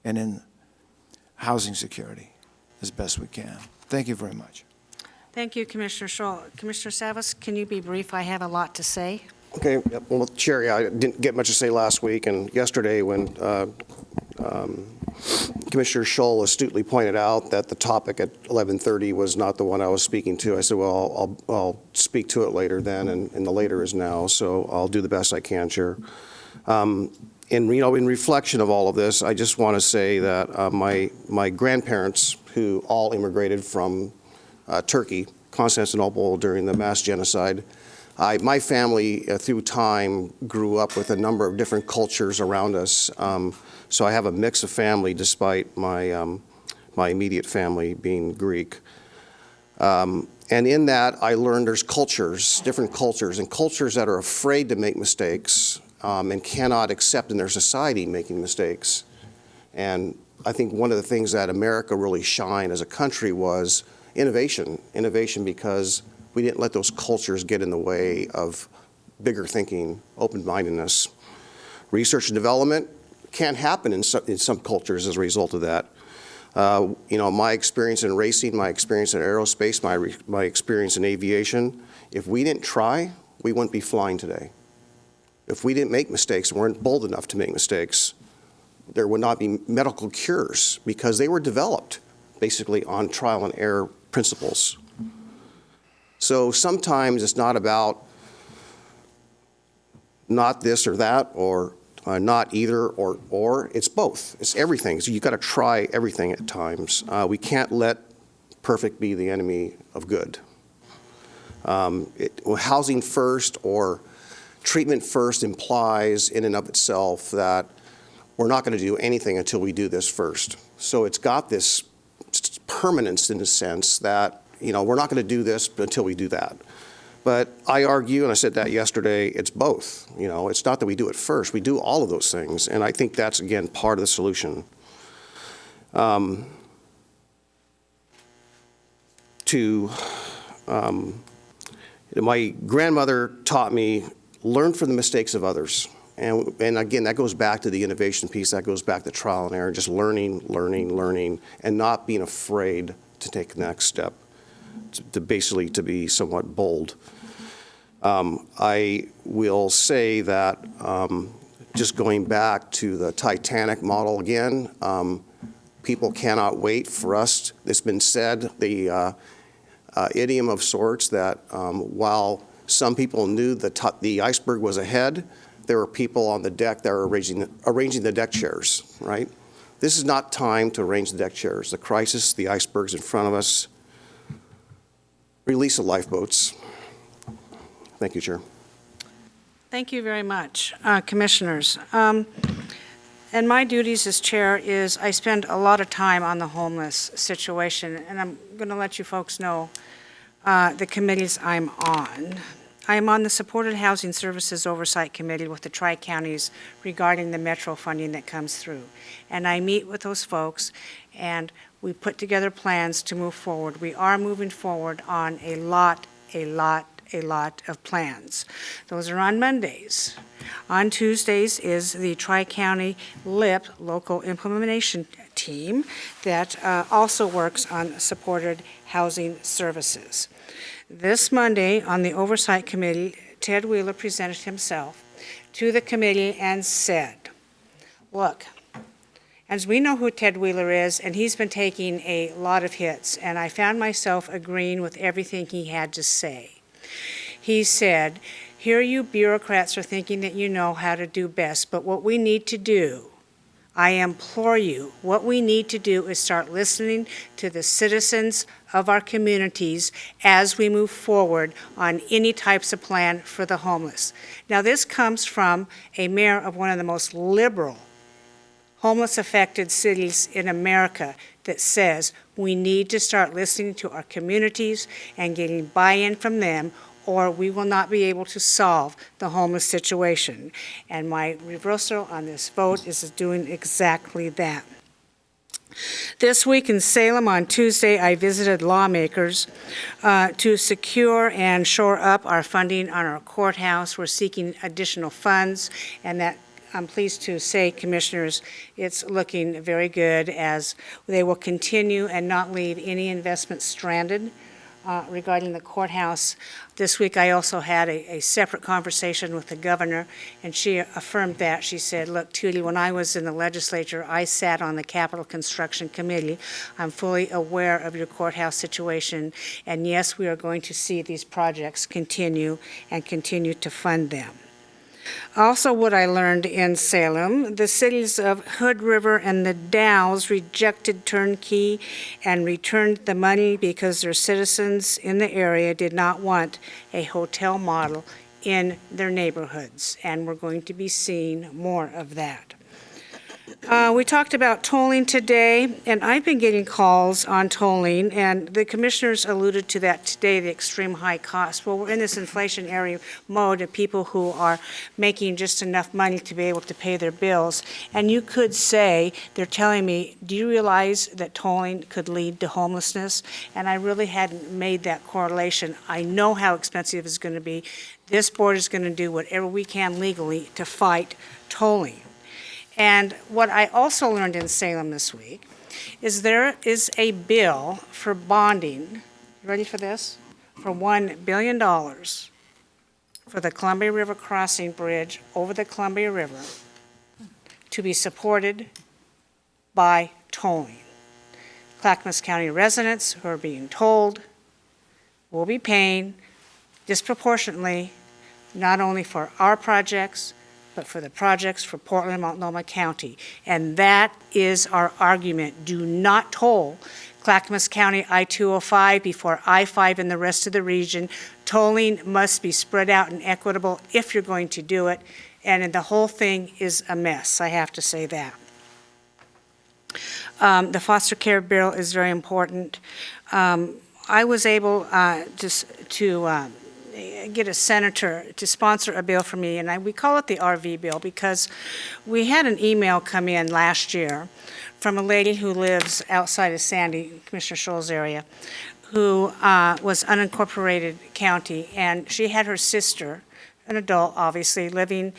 Speaker 6: and in housing security as best we can. Thank you very much.
Speaker 1: Thank you, Commissioner Scholl. Commissioner Savas, can you be brief? I have a lot to say.
Speaker 9: Okay, yep. Well, Chair, yeah, I didn't get much to say last week, and yesterday when Commissioner Scholl astutely pointed out that the topic at 11:30 was not the one I was speaking to, I said, well, I'll speak to it later then, and the later is now, so I'll do the best I can, Chair. In reflection of all of this, I just want to say that my grandparents, who all immigrated from Turkey, Constantinople, during the mass genocide, my family, through time, grew up with a number of different cultures around us. So I have a mix of family, despite my immediate family being Greek. And in that, I learned there's cultures, different cultures, and cultures that are afraid to make mistakes and cannot accept in their society making mistakes. And I think one of the things that America really shined as a country was innovation. Innovation because we didn't let those cultures get in the way of bigger thinking, open-mindedness. Research and development can't happen in some cultures as a result of that. My experience in racing, my experience in aerospace, my experience in aviation, if we didn't try, we wouldn't be flying today. If we didn't make mistakes and weren't bold enough to make mistakes, there would not be medical cures because they were developed basically on trial and error principles. So sometimes it's not about not this or that, or not either, or it's both. It's everything. So you've got to try everything at times. We can't let perfect be the enemy of good. Housing first or treatment first implies in and of itself that we're not going to do anything until we do this first. So it's got this permanence in a sense that we're not going to do this until we do that. But I argue, and I said that yesterday, it's both. It's not that we do it first. We do all of those things. And I think that's, again, part of the solution. My grandmother taught me, learn from the mistakes of others. And again, that goes back to the innovation piece. That goes back to trial and error, just learning, and not being afraid to take the next step. To basically to be somewhat bold. I will say that just going back to the Titanic model again, people cannot wait for us. It's been said, the idiom of sorts, that while some people knew the iceberg was ahead, there were people on the deck that were arranging the deck chairs, right? This is not time to arrange the deck chairs. The crisis, the iceberg's in front of us. Release the lifeboats. Thank you, Chair.
Speaker 1: Thank you very much, Commissioners. And my duties as chair is I spend a lot of time on the homeless situation, and I'm going to let you folks know the committees I'm on. I am on the Supported Housing Services Oversight Committee with the Tri-Counties regarding the Metro funding that comes through. And I meet with those folks, and we put together plans to move forward. We are moving forward on a lot of plans. Those are on Mondays. On Tuesdays is the Tri-County LIP, Local Implementation Team, that also works on supported housing services. This Monday, on the Oversight Committee, Ted Wheeler presented himself to the committee and said, look, as we know who Ted Wheeler is, and he's been taking a lot of hits, and I found myself agreeing with everything he had to say. He said, here you bureaucrats are thinking that you know how to do best, but what we need to do, I implore you, what we need to do is start listening to the citizens of our communities as we move forward on any types of plan for the homeless. Now, this comes from a mayor of one of the most liberal homeless-affected cities in America that says we need to start listening to our communities and getting buy-in from them, or we will not be able to solve the homeless situation. And my reversal on this vote is doing exactly that. This week in Salem on Tuesday, I visited lawmakers to secure and shore up our funding on our courthouse. We're seeking additional funds, and that I'm pleased to say, Commissioners, it's looking very good as they will continue and not leave any investment stranded regarding the courthouse. This week, I also had a separate conversation with the governor, and she affirmed that. She said, look, Tootie, when I was in the legislature, I sat on the Capital Construction Committee. I'm fully aware of your courthouse situation, and yes, we are going to see these projects continue and continue to fund them. Also, what I learned in Salem, the cities of Hood River and the Dalles rejected turnkey and returned the money because their citizens in the area did not want a hotel model in their neighborhoods, and we're going to be seeing more of that. We talked about tolling today, and I've been getting calls on tolling, and the commissioners alluded to that today, the extreme high cost. Well, we're in this inflationary mode of people who are making just enough money to be able to pay their bills. And you could say, they're telling me, do you realize that tolling could lead to homelessness? And I really hadn't made that correlation. I know how expensive it's going to be. This board is going to do whatever we can legally to fight tolling. And what I also learned in Salem this week is there is a bill for bonding, you ready for this? For $1 billion for the Columbia River Crossing Bridge over the Columbia River to be supported by tolling. Clackamas County residents who are being tolled will be paying disproportionately, not only for our projects, but for the projects for Portland and Multnomah County. And that is our argument. Do not toll Clackamas County I-205 before I-5 in the rest of the region. Tolling must be spread out and equitable if you're going to do it. And the whole thing is a mess, I have to say that. The foster care bill is very important. I was able to get a senator to sponsor a bill for me, and we call it the RV bill because we had an email come in last year from a lady who lives outside of Sandy, Commissioner Scholl's area, who was unincorporated county, and she had her sister, an adult obviously, living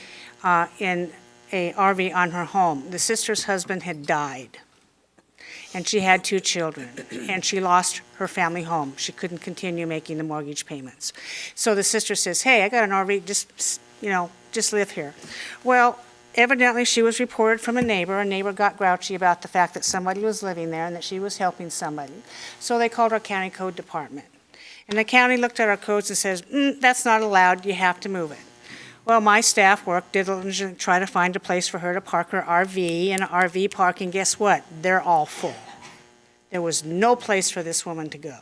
Speaker 1: in a RV on her home. The sister's husband had died, and she had 2 children, and she lost her family home. She couldn't continue making the mortgage payments. So the sister says, hey, I got an RV, just live here. Well, evidently she was reported from a neighbor got grouchy about the fact that somebody was living there and that she was helping somebody. So they called our county code department. And the county looked at our codes and says, that's not allowed, you have to move it. Well, my staff worked diligently to try to find a place for her to park her RV, and RV parking, guess what? They're all full. There was no place for this woman to go.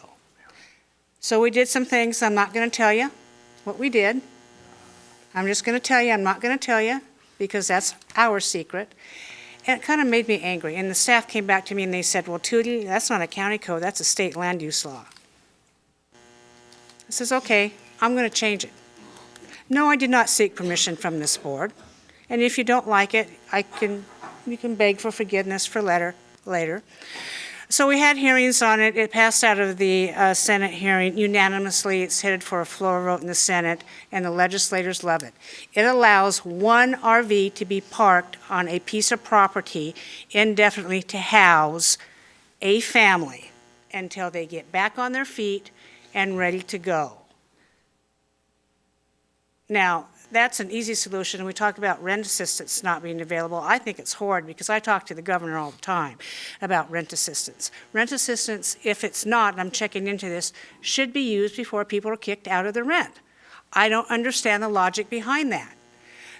Speaker 1: So we did some things. I'm not going to tell you what we did. I'm just going to tell you, I'm not going to tell you, because that's our secret. And it kind of made me angry. And the staff came back to me and they said, well, Tootie, that's not a county code, that's a state land use law. I says, okay, I'm going to change it. No, I did not seek permission from this board. And if you don't like it, you can beg for forgiveness for later. So we had hearings on it. It passed out of the Senate hearing unanimously. It's headed for a floor vote in the Senate, and the legislators love it. It allows one RV to be parked on a piece of property indefinitely to house a family until they get back on their feet and ready to go. Now, that's an easy solution, and we talk about rent assistance not being available. I think it's horrid because I talk to the governor all the time about rent assistance. Rent assistance, if it's not, and I'm checking into this, should be used before people are kicked out of the rent. I don't understand the logic behind that.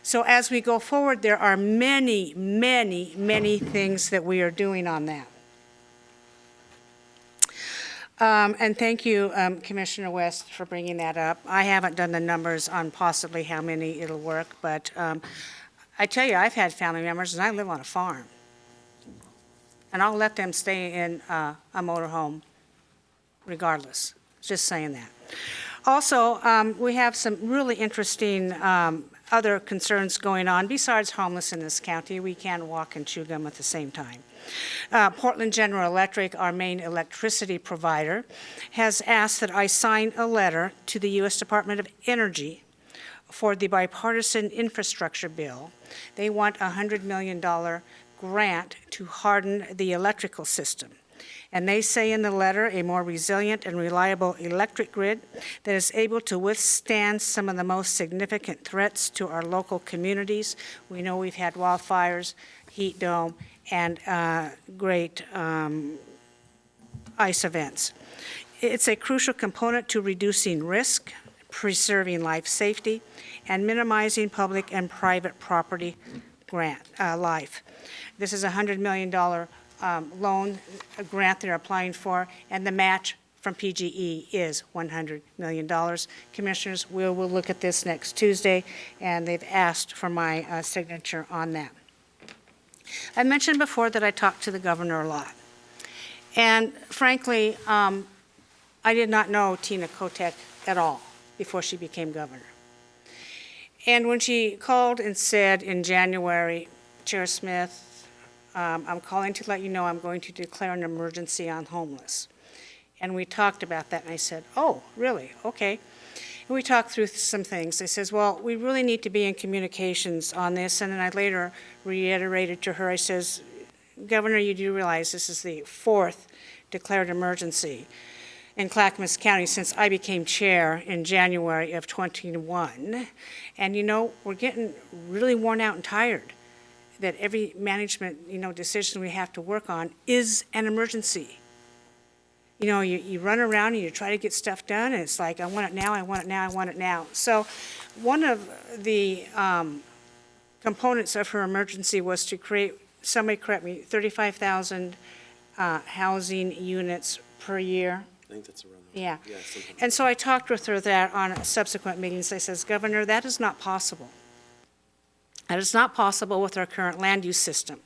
Speaker 1: So as we go forward, there are many, many, many things that we are doing on that. And thank you, Commissioner West, for bringing that up. I haven't done the numbers on possibly how many it'll work, but I tell you, I've had family members, and I live on a farm. And I'll let them stay in a motorhome regardless. Just saying that. Also, we have some really interesting other concerns going on besides homeless in this county. We can't walk and chew gum at the same time. Portland General Electric, our main electricity provider, has asked that I sign a letter to the U.S. Department of Energy for the bipartisan infrastructure bill. They want a $100 million grant to harden the electrical system. And they say in the letter, a more resilient and reliable electric grid that is able to withstand some of the most significant threats to our local communities. We know we've had wildfires, heat dome, and great ice events. It's a crucial component to reducing risk, preserving life safety, and minimizing public and private property life. This is a $100 million loan, a grant they're applying for, and the match from PGE is $100 million. Commissioners, we'll look at this next Tuesday, and they've asked for my signature on that. I mentioned before that I talked to the governor a lot. And frankly, I did not know Tina Kotek at all before she became governor. And when she called and said in January, Chair Smith, I'm calling to let you know I'm going to declare an emergency on homeless. And we talked about that, and I said, oh, really? Okay. And we talked through some things. I says, well, we really need to be in communications on this. And then I later reiterated to her, I says, Governor, you do realize this is the 4th declared emergency in Clackamas County since I became chair in January of 21. And you know, we're getting really worn out and tired that every management, decision we have to work on is an emergency. You run around and you try to get stuff done, and it's like, I want it now, I want it now, I want it now. So one of the components of her emergency was to create, somebody correct me, 35,000 housing units per year.
Speaker 3: I think that's around.
Speaker 1: Yeah.
Speaker 3: Yeah,
Speaker 1: And so I talked with her that on subsequent meetings. I says, Governor, that is not possible. That is not possible with our current land use system,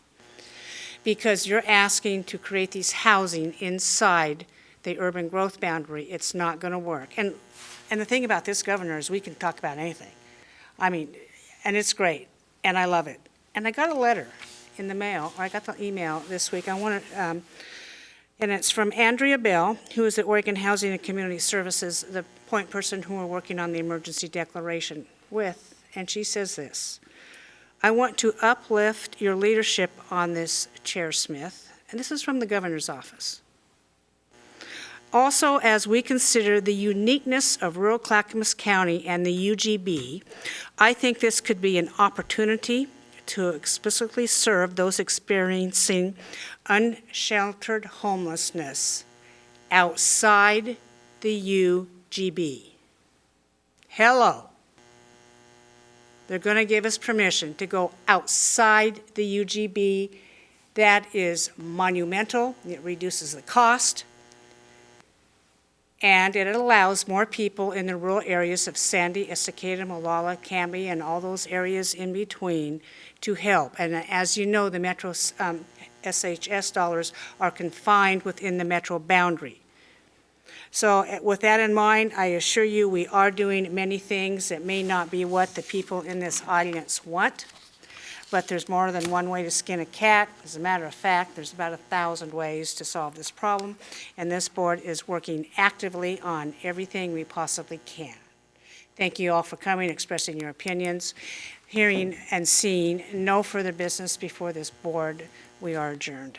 Speaker 1: because you're asking to create these housing inside the urban growth boundary. It's not going to work. And the thing about this, Governor, is we can talk about anything. I mean, and it's great, and I love it. And I got a letter in the mail, or I got the email this week. I want to, and it's from Andrea Bell, who is at Oregon Housing and Community Services, the point person who we're working on the emergency declaration with. And she says this: I want to uplift your leadership on this, Chair Smith, and this is from the governor's office. Also, as we consider the uniqueness of rural Clackamas County and the UGB, I think this could be an opportunity to explicitly serve those experiencing unsheltered homelessness outside the UGB. Hello. They're going to give us permission to go outside the UGB. That is monumental. It reduces the cost. And it allows more people in the rural areas of Sandy, Estacada, Molalla, Canby, and all those areas in between to help. And as you know, the Metro SHS dollars are confined within the Metro boundary. So with that in mind, I assure you we are doing many things that may not be what the people in this audience want, but there's more than one way to skin a cat. As a matter of fact, there's about 1,000 ways to solve this problem, and this board is working actively on everything we possibly can. Thank you all for coming, expressing your opinions. Hearing and seeing no further business before this board, we are adjourned.